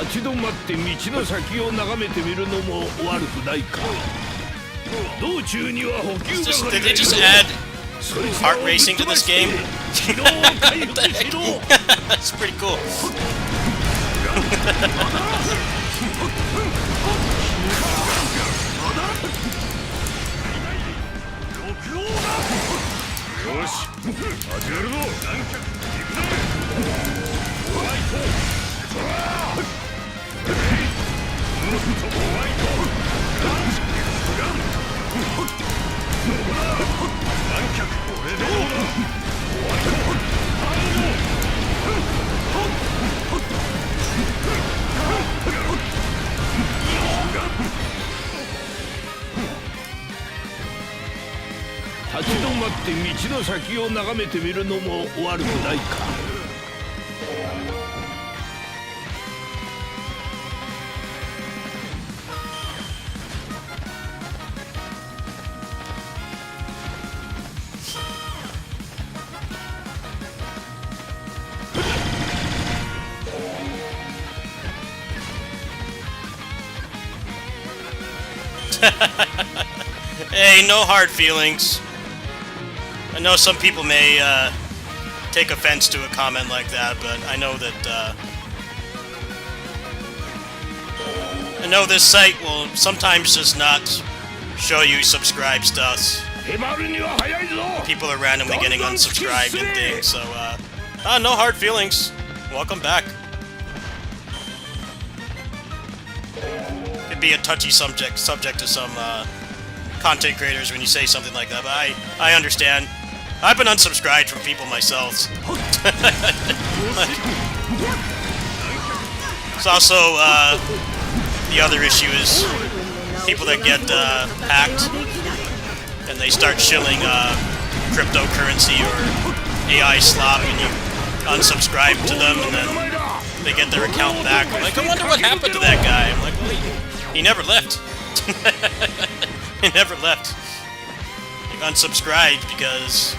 立ち止まって道の先を眺めてみるのも悪くないか。道中には補給 Did 係 they がいる just ぞ。 add そいつ kart らを racing to ぶっ飛ば this して game? 疲労を回復しろ。 That's pretty cool. よし始めるぞ。立ち止まって道の先を眺めてみるのも悪くないか。Hey, no hard feelings. I know some people may take offense to a comment like that, but I know that I know this site will sometimes just not show you subscribe stuff. へばるには早いぞ。 People are randomly getting unsubscribed and things, so no hard feelings. Welcome back. It'd be a touchy subject to some content creators when you say something like that, but I understand. I've been unsubscribed from people myself. It's also the other issue is people that get hacked and they start shilling cryptocurrency or AI slop, and you unsubscribe to them, and then they get their account back. I'm like, I wonder what happened to that guy. I'm like, well, he never left. He never left. He unsubscribed because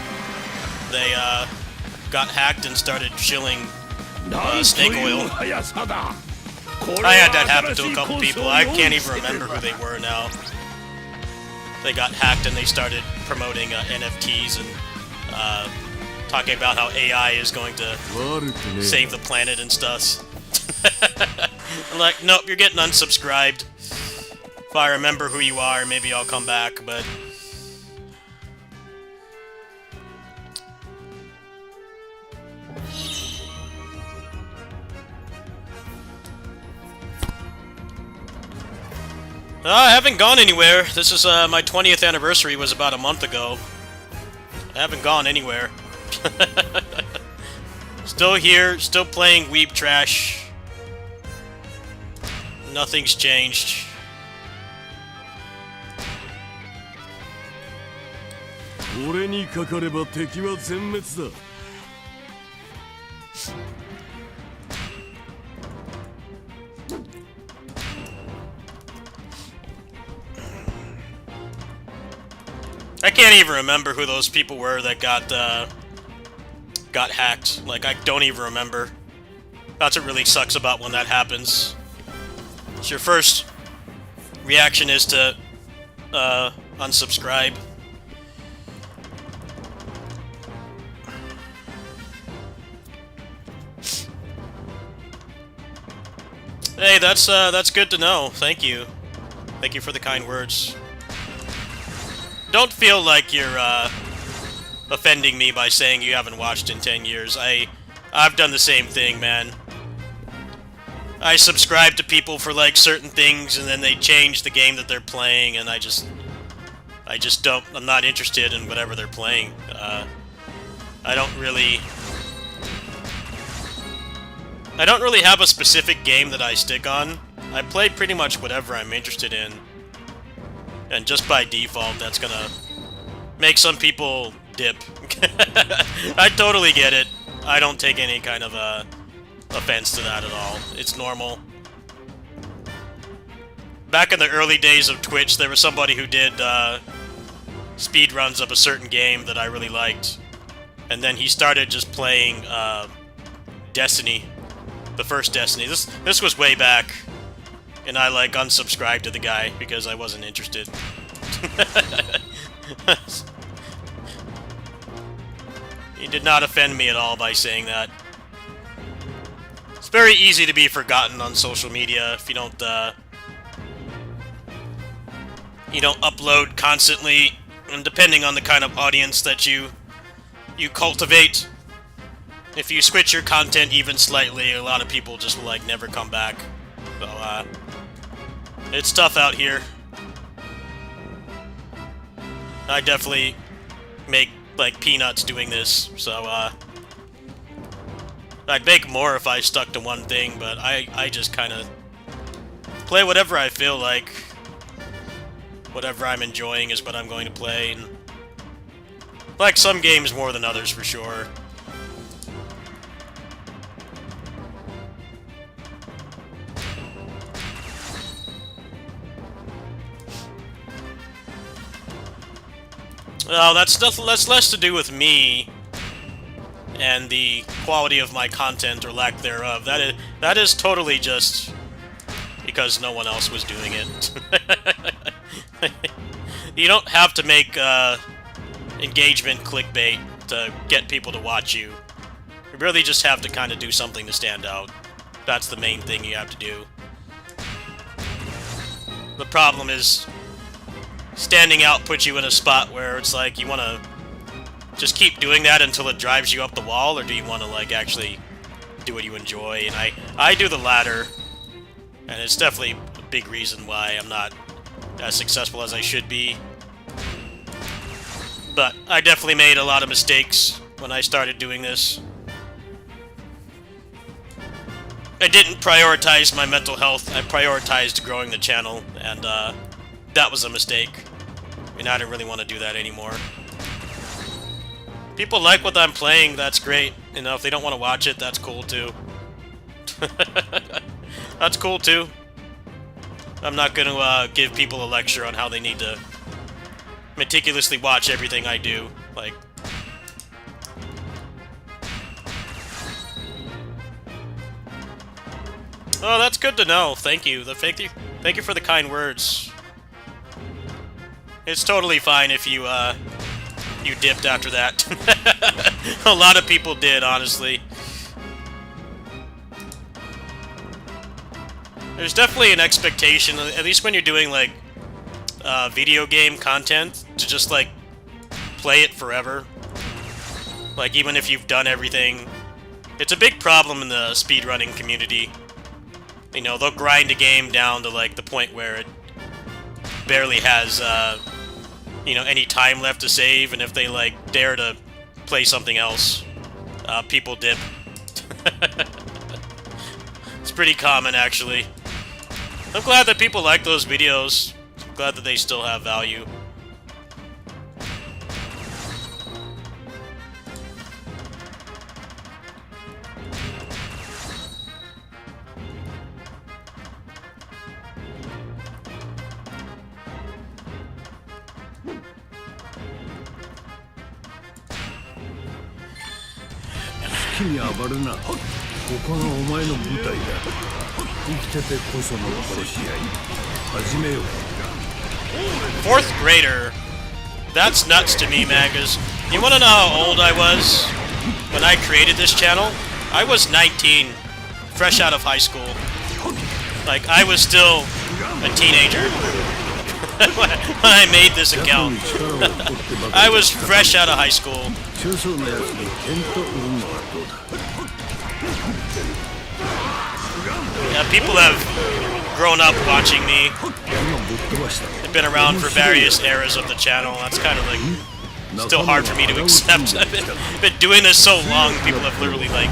they got hacked and started shilling snake oil. I had that happen to a couple people. I can't even remember who they were now. They got hacked and they started promoting NFTs and talking about how AI is going to save the planet and stuff. I'm like, nope, you're getting unsubscribed. If I remember who you are, maybe I'll come back, but... I haven't gone anywhere. This is, my 20th anniversary was about a month ago. I haven't gone anywhere. Still here, still playing Weeb Trash. Nothing's changed. I can't even remember who those people were that got hacked. Like, I don't even remember. That's what really sucks about when that happens. So your first reaction is to unsubscribe. Hey, that's good to know. Thank you. Thank you for the kind words. Don't feel like you're offending me by saying you haven't watched in 10 years. I've done the same thing, man. I subscribe to people for like certain things, and then they change the game that they're playing, and I just don't. I'm not interested in whatever they're playing. I don't really have a specific game that I stick on. I play pretty much whatever I'm interested in, and just by default, that's gonna make some people dip. I totally get it. I don't take any kind of offense to that at all. It's normal. Back in the early days of Twitch, there was somebody who did speedruns of a certain game that I really liked, and then he started just playing Destiny, the first Destiny. This was way back, and I like unsubscribed to the guy because I wasn't interested. He did not offend me at all by saying that. It's very easy to be forgotten on social media if you don't upload constantly, and depending on the kind of audience that you cultivate, if you switch your content even slightly, a lot of people just will like never come back. So it's tough out here. I definitely make like peanuts doing this, so I'd make more if I stuck to one thing, but I just kind of play whatever I feel like. Whatever I'm enjoying is what I'm going to play, and like some games more than others for sure. Well, that's less to do with me and the quality of my content or lack thereof. That is totally just because no one else was doing it. You don't have to make engagement clickbait to get people to watch you. You really just have to kind of do something to stand out. That's the main thing you have to do. The problem is standing out puts you in a spot where it's like you want to just keep doing that until it drives you up the wall, or do you want to like actually do what you enjoy? And I do the latter, and it's definitely a big reason why I'm not as successful as I should be. But I definitely made a lot of mistakes when I started doing this. I didn't prioritize my mental health. I prioritized growing the channel, and that was a mistake. I mean, I didn't really want to do that anymore. People like what I'm playing, that's great. You know, if they don't want to watch it, that's cool too. That's cool too. I'm not going to give people a lecture on how they need to meticulously watch everything I do. Like, oh, that's good to know. Thank you. Thank you for the kind words. It's totally fine if you you dipped after that. A lot of people did, honestly. There's definitely an expectation, at least when you're doing like video game content, to just like play it forever. Like, even if you've done everything. It's a big problem in the speedrunning community. You know, they'll grind a game down to like the point where it barely has you know, any time left to save, and if they like dare to play something else, people dip. It's pretty common, actually. I'm glad that people like those videos. I'm glad that they still have value. Fourth grader? That's nuts to me, Magus. You wanna know how old I was when I created this channel? I was 19, fresh out of high school. Like, I was still a teenager. when I made this account. I was fresh out of high school. 中層のやつに剣と売るのはどうだ Yeah, people have grown up watching me. 今ぶっ飛ばした They've been around for various eras of the channel. That's kind of like still hard for me to accept. I've been doing this so long. People have literally like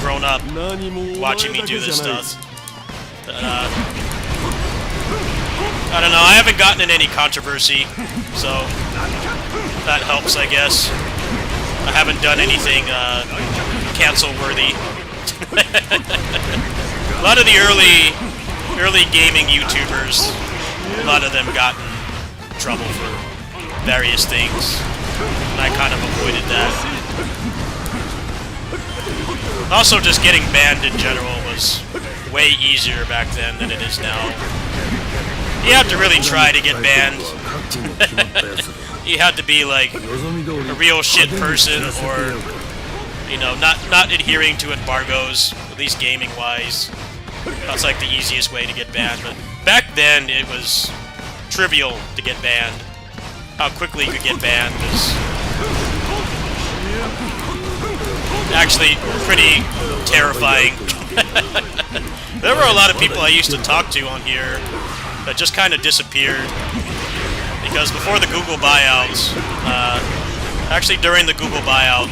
grown up 何もお前 watching me だ do け this じゃない stuff. I don't know. I haven't gotten in any controversy, so that helps, I guess. I haven't done anything cancel-worthy. A lot of the early gaming YouTubers, a lot of them got in trouble for various things, and I kind of avoided that. Also, just getting banned in general was way easier back then than it is now. You have to really try to get banned. You have to be like a real shit person, or you know, not adhering to embargoes, at least gaming-wise. That's like the easiest way to get banned. But back then, it was trivial to get banned. How quickly you could get banned was actually pretty terrifying. There were a lot of people I used to talk to on here that just kind of disappeared. Because before the Google buyouts, actually during the Google buyout,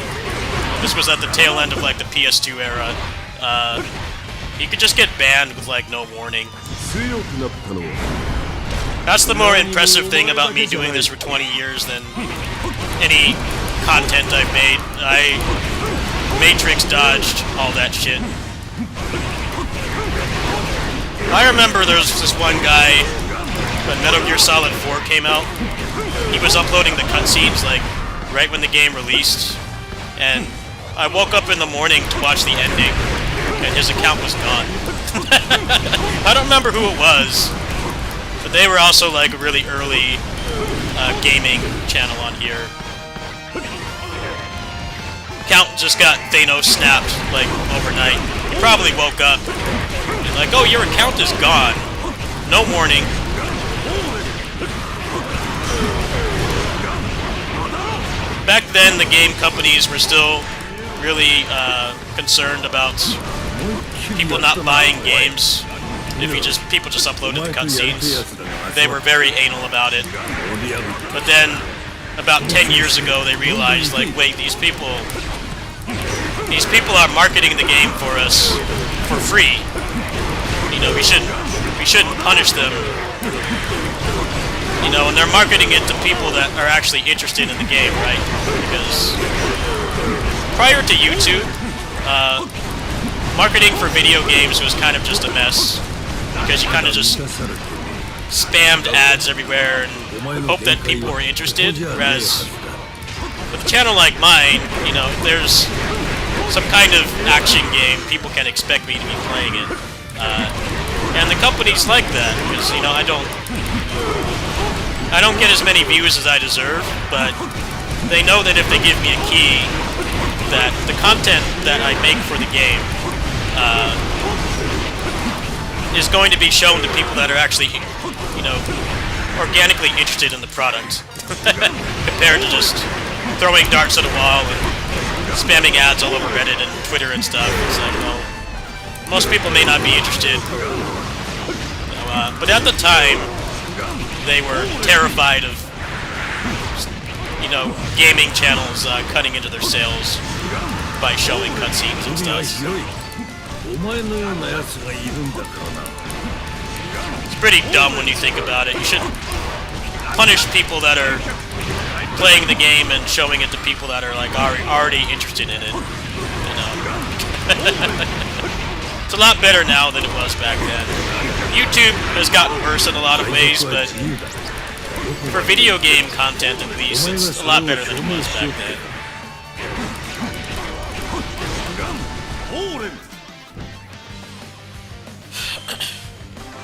this was at the tail end of like the PS2 era, you could just get banned with like no warning. 強くなったのは That's the more impressive thing about me doing this for 20 years than any content I've made. I Matrix dodged all that shit. I remember there was this one guy when Metal Gear Solid 4 came out. He was uploading the cutscenes like right when the game released, and I woke up in the morning to watch the ending, and his account was gone. I don't remember who it was, but they were also like a really early gaming channel on here. Account just got Thanos snapped like overnight. He probably woke up and like, oh, your account is gone. No warning. Back then, the game companies were still really concerned about people not buying games. If people just uploaded the cutscenes, they were very anal about it. But then, about 10 years ago, they realized, like, wait, these people are marketing the game for us for free. You know, we shouldn't punish them. You know, and they're marketing it to people that are actually interested in the game, right? Because prior to YouTube, marketing for video games was kind of just a mess. Because you kind of just spammed ads everywhere and hope that people were interested. Whereas with a channel like mine, you know, if there's some kind of action game, people can expect me to be playing it. And the companies like that, because, you know, I don't get as many views as I deserve, but they know that if they give me a key, that the content that I make for the game is going to be shown to people that are actually, you know, organically interested in the product, compared to just throwing darts at a wall and spamming ads all over Reddit and Twitter and stuff. It's like, well, most people may not be interested. But at the time, they were terrified of, you know, gaming channels cutting into their sales by showing cutscenes and stuff. It's pretty dumb when you think about it. You should punish people that are playing the game and showing it to people that are like already interested in it. You know, it's a lot better now than it was back then. YouTube has gotten worse in a lot of ways, but for video game content at least, it's a lot better than it was back then.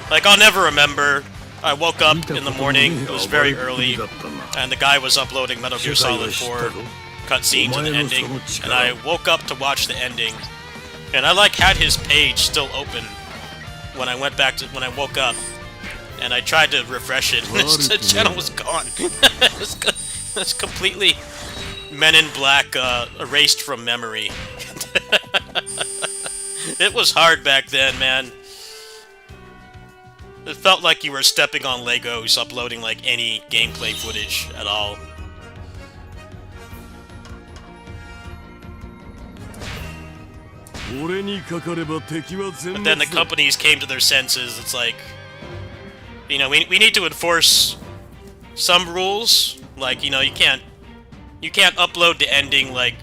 Like, I'll never remember, I woke up in the morning, it was very early, and the guy was uploading Metal Gear Solid 4 cutscenes and the ending, and I woke up to watch the ending, and I like had his page still open when I woke up, and I tried to refresh it, and the channel was gone. It's completely Men in Black erased from memory. It was hard back then, man. It felt like you were stepping on Legos, uploading like any gameplay footage at all. But then the companies came to their senses. It's like, you know, we need to enforce some rules. Like, you know, you can't upload the ending like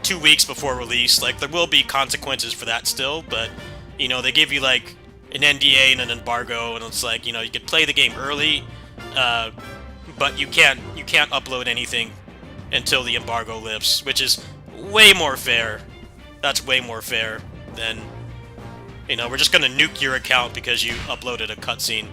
2 weeks before release. Like, there will be consequences for that still, but you know, they give you like an NDA and an embargo, and it's like, you know, you can play the game early, but you can't upload anything until the embargo lifts, which is way more fair. That's way more fair than, you know, we're just gonna nuke your account because you uploaded a cutscene.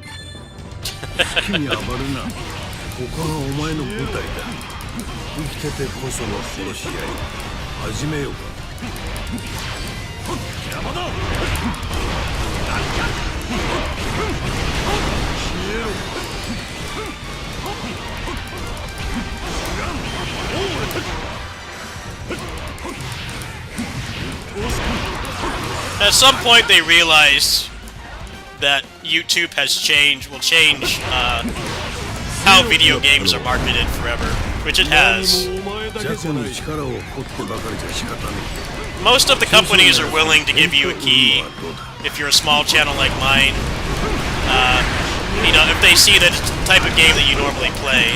At some point, they realized that YouTube will change how video games are marketed forever, which it has. Most of the companies are willing to give you a key if you're a small channel like mine. You know, if they see that it's the type of game that you normally play.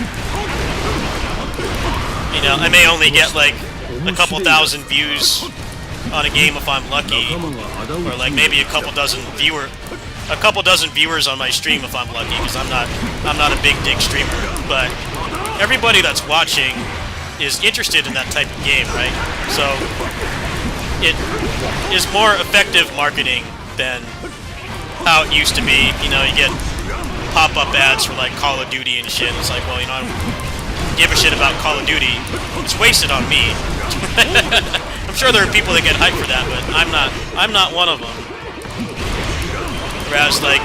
You know, I may only get like a couple thousand views on a game if I'm lucky, or like maybe a couple dozen viewers on my stream if I'm lucky, because I'm not a big dick streamer. But everybody that's watching is interested in that type of game, right? So it is more effective marketing than how it used to be. You know, you get pop-up ads for like Call of Duty and shit. It's like, well, you know, I don't give a shit about Call of Duty. It's wasted on me. I'm sure there are people that get hyped for that, but I'm not one of them. Whereas like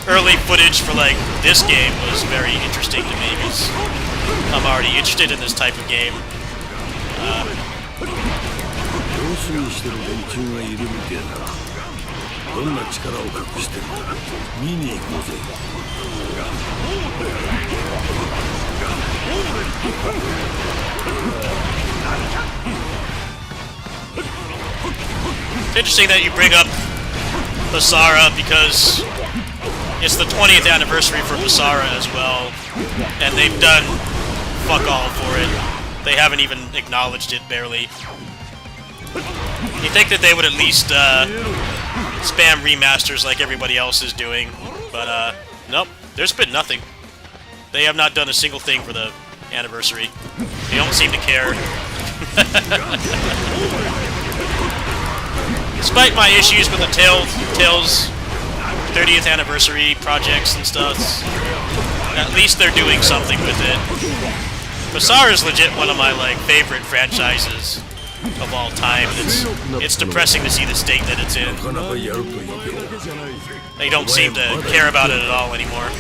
early footage for like this game was very interesting to me because I'm already interested in this type of game. It's interesting that you bring up Basara because it's the 20th anniversary for Basara as well, and they've done fuck all for it. They haven't even acknowledged it, barely. You'd think that they would at least spam remasters like everybody else is doing, but nope, there's been nothing. They have not done a single thing for the anniversary. They don't seem to care. Despite my issues with the Tales 30th anniversary projects and stuff, at least they're doing something with it. Basara is legit one of my like favorite franchises of all time. It's depressing to see the state that it's in. They don't seem to care about it at all anymore.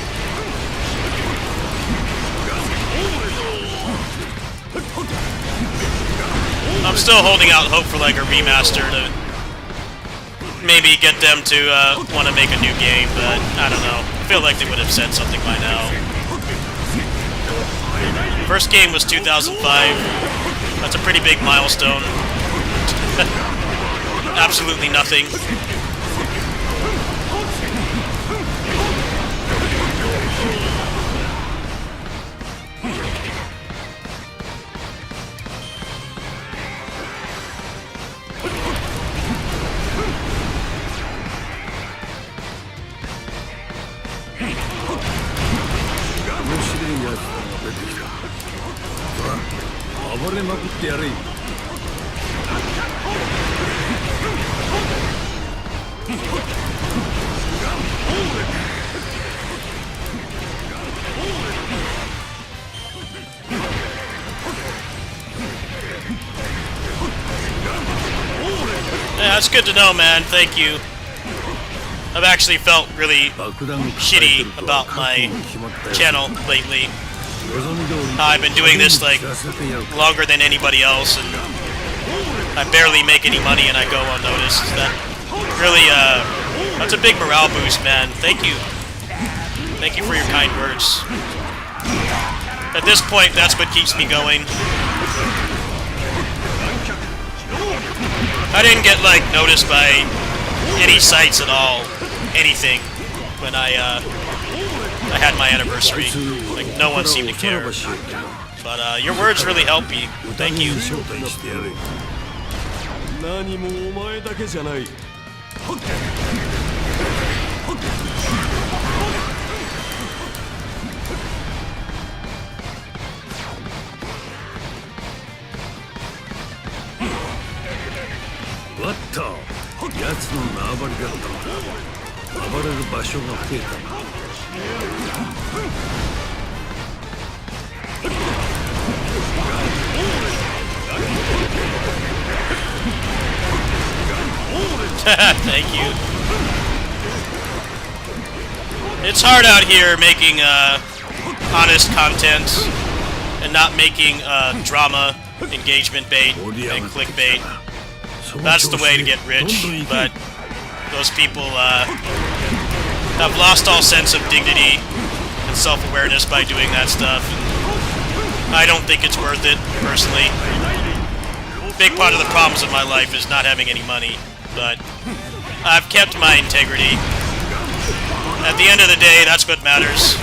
I'm still holding out hope for like a remaster to maybe get them to want to make a new game, but I don't know. I feel like they would have said something by now. First game was 2005. That's a pretty big milestone. Absolutely nothing. Yeah, that's good to know, man. Thank you. I've actually felt really shitty about my channel lately. I've been doing this like longer than anybody else, and I barely make any money, and I go unnoticed. That really, that's a big morale boost, man. Thank you. Thank you for your kind words. At this point, that's what keeps me going. I didn't get, like, noticed by any sites at all. Anything. When I had my anniversary. Like, no one seemed to care. But, your words really help me. Thank you. 何もお前だけじゃない。わった。奴の縄張りだったのだ。暴れる場所が増えたな。Thank you. It's hard out here making honest content and not making drama, engagement bait, and clickbait. That's the way to get rich, but those people have lost all sense of dignity and self-awareness by doing that stuff. And I don't think it's worth it, personally. A big part of the problems of my life is not having any money, but I've kept my integrity. At the end of the day, that's what matters.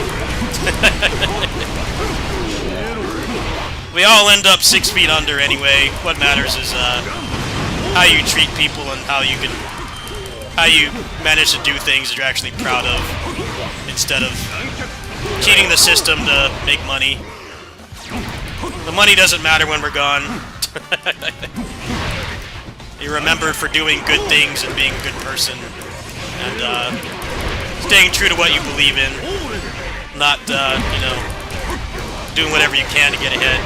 We all end up 6 feet under anyway. What matters is how you treat people and how you manage to do things that you're actually proud of, instead of cheating the system to make money. The money doesn't matter when we're gone. You're remembered for doing good things and being a good person, and staying true to what you believe in, not you know, doing whatever you can to get ahead.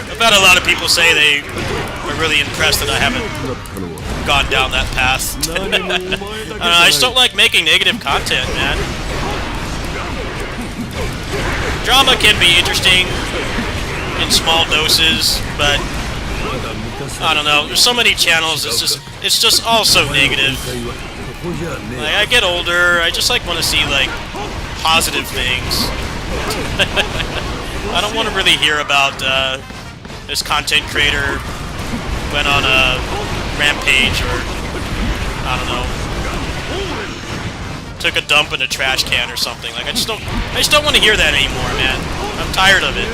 I've had a lot of people say they are really impressed that I haven't gone down that path. I just don't like making negative content, man. Drama can be interesting in small doses, but I don't know. There's so many channels. It's just all so negative. Like, I get older. I just like want to see like positive things. I don't want to really hear about this content creator went on a rampage, or I don't know, took a dump in a trash can or something. Like, I just don't want to hear that anymore, man. I'm tired of it.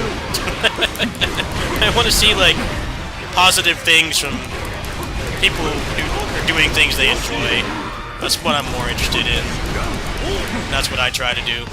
I want to see like positive things from people who are doing things they enjoy. That's what I'm more interested in. That's what I try to do.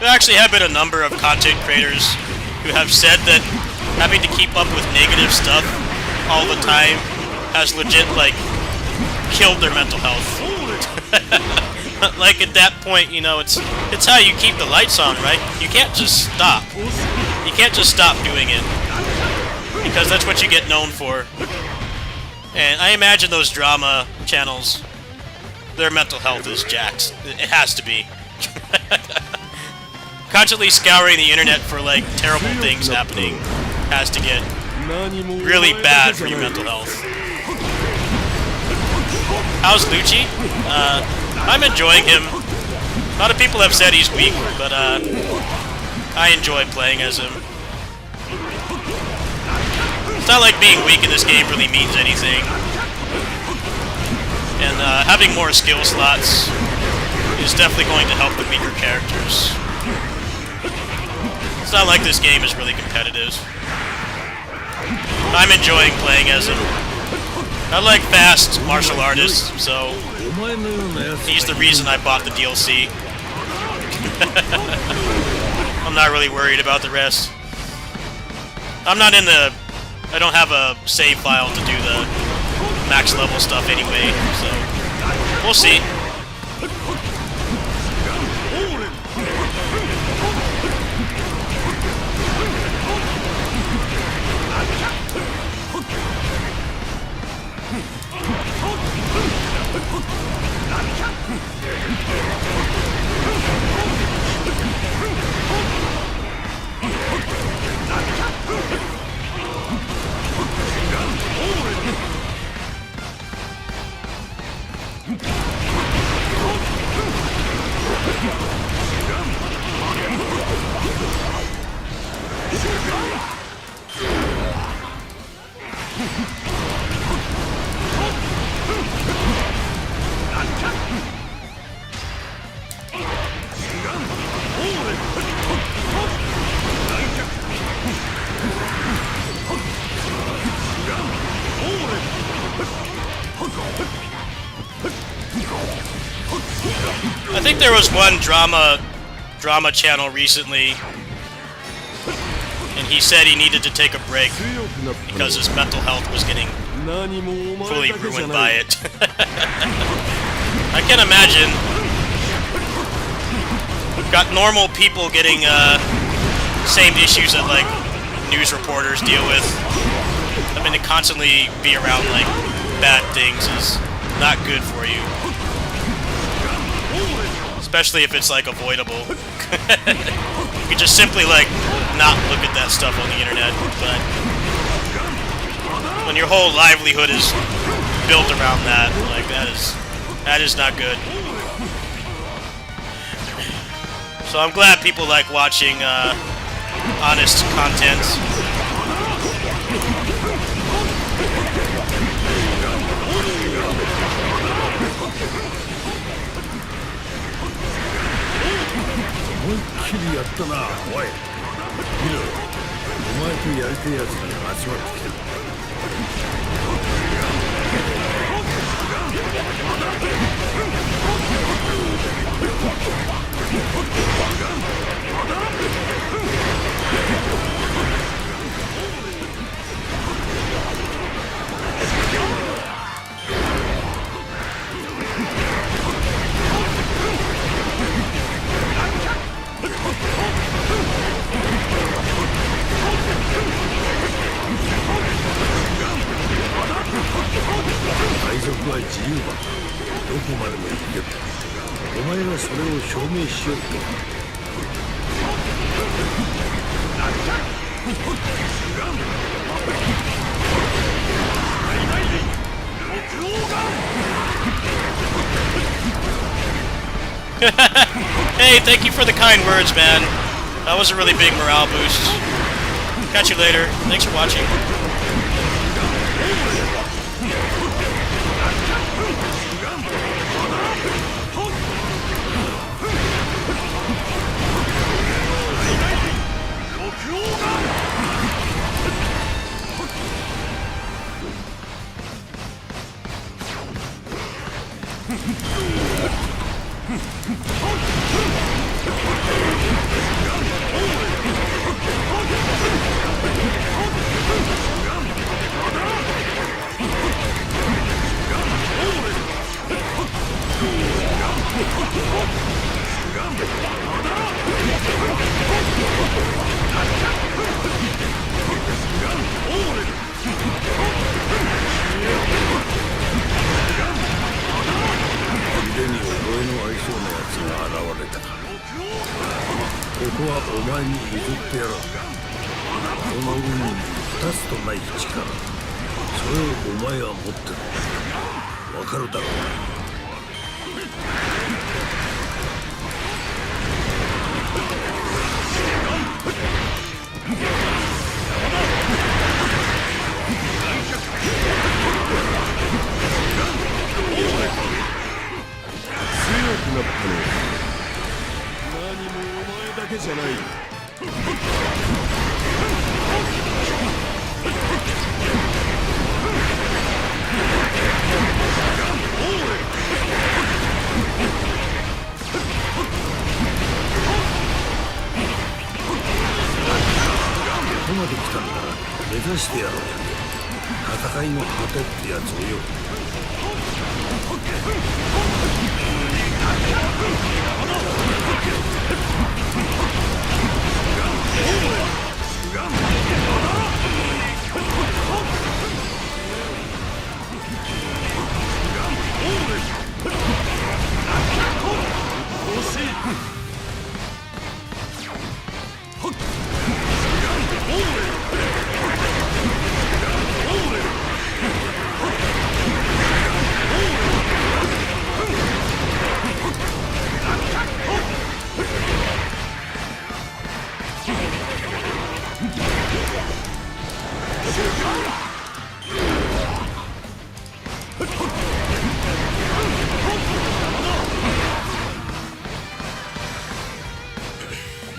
There actually have been a number of content creators who have said that having to keep up with negative stuff all the time has legit, like, killed their mental health. Like, at that point, you know, it's how you keep the lights on, right? You can't just stop. You can't just stop doing it, because that's what you get known for. And I imagine those drama channels, their mental health is jacked. It has to be. Constantly scouring the internet for, like, terrible things happening has to get really bad for your mental health. How's Lucci? I'm enjoying him. A lot of people have said he's weak, but I enjoy playing as him. It's not like being weak in this game really means anything. And having more skill slots is definitely going to help the weaker characters. It's not like this game is really competitive. I'm enjoying playing as him. I like fast martial artists, so he's the reason I bought the DLC. I'm not really worried about the rest. I'm not in the... I don't have a save file to do the max level stuff anyway, so we'll see. I think there was one drama channel recently, and he said he needed to take a break because his mental health was getting fully ruined by it. I can imagine. Got normal people getting same issues that like news reporters deal with. I mean, to constantly be around like bad things is not good for you. Especially if it's like avoidable. You can just simply like not look at that stuff on the internet, but when your whole livelihood is built around that, like that is not good. So I'm glad people like watching honest content. Hey, thank you for the kind words, man. That was a really big morale boost. Catch you later. Thanks for watching. ここまで来たんだ。目指してやろう。戦いの果てってやつをよ。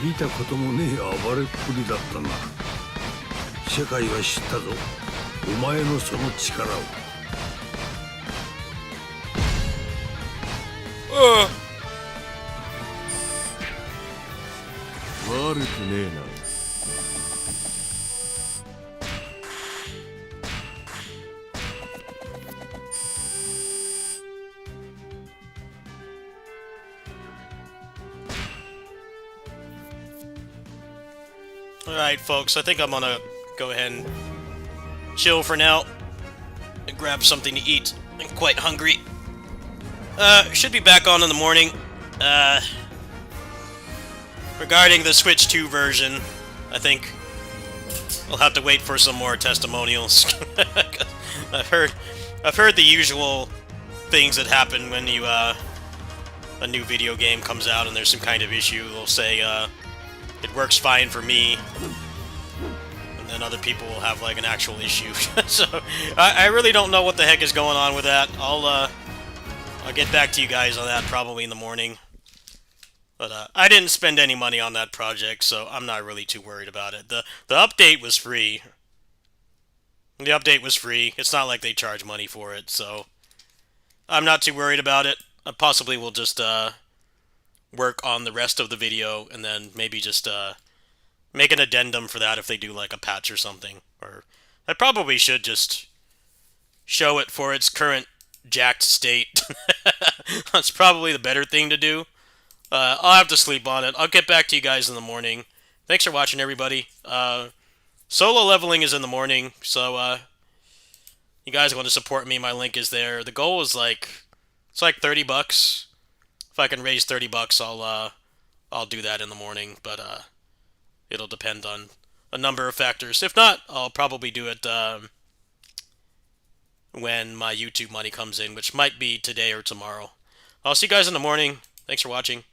見たこともねえ暴れっぷりだったな。世界は知ったぞ、お前のその力を。悪くねえな。Alright, folks, I think I'm gonna go ahead and chill for now and grab something to eat. I'm quite hungry. Should be back on in the morning. Regarding the Switch 2 version, I think I'll have to wait for some more testimonials. I've heard the usual things that happen when you a new video game comes out and there's some kind of issue. They'll say it works fine for me, and then other people will have like an actual issue. So I really don't know what the heck is going on with that. I'll get back to you guys on that probably in the morning. But I didn't spend any money on that project, so I'm not really too worried about it. The update was free. The update was free. It's not like they charge money for it, so I'm not too worried about it. I possibly will just work on the rest of the video and then maybe just make an addendum for that if they do like a patch or something. Or I probably should just show it for its current jacked state. That's probably the better thing to do. I'll have to sleep on it. I'll get back to you guys in the morning. Thanks for watching, everybody. Solo leveling is in the morning, so you guys want to support me, my link is there. The goal is like, it's like $30. If I can raise $30, I'll do that in the morning, but it'll depend on a number of factors. If not, I'll probably do it when my YouTube money comes in, which might be today or tomorrow. I'll see you guys in the morning. Thanks for watching.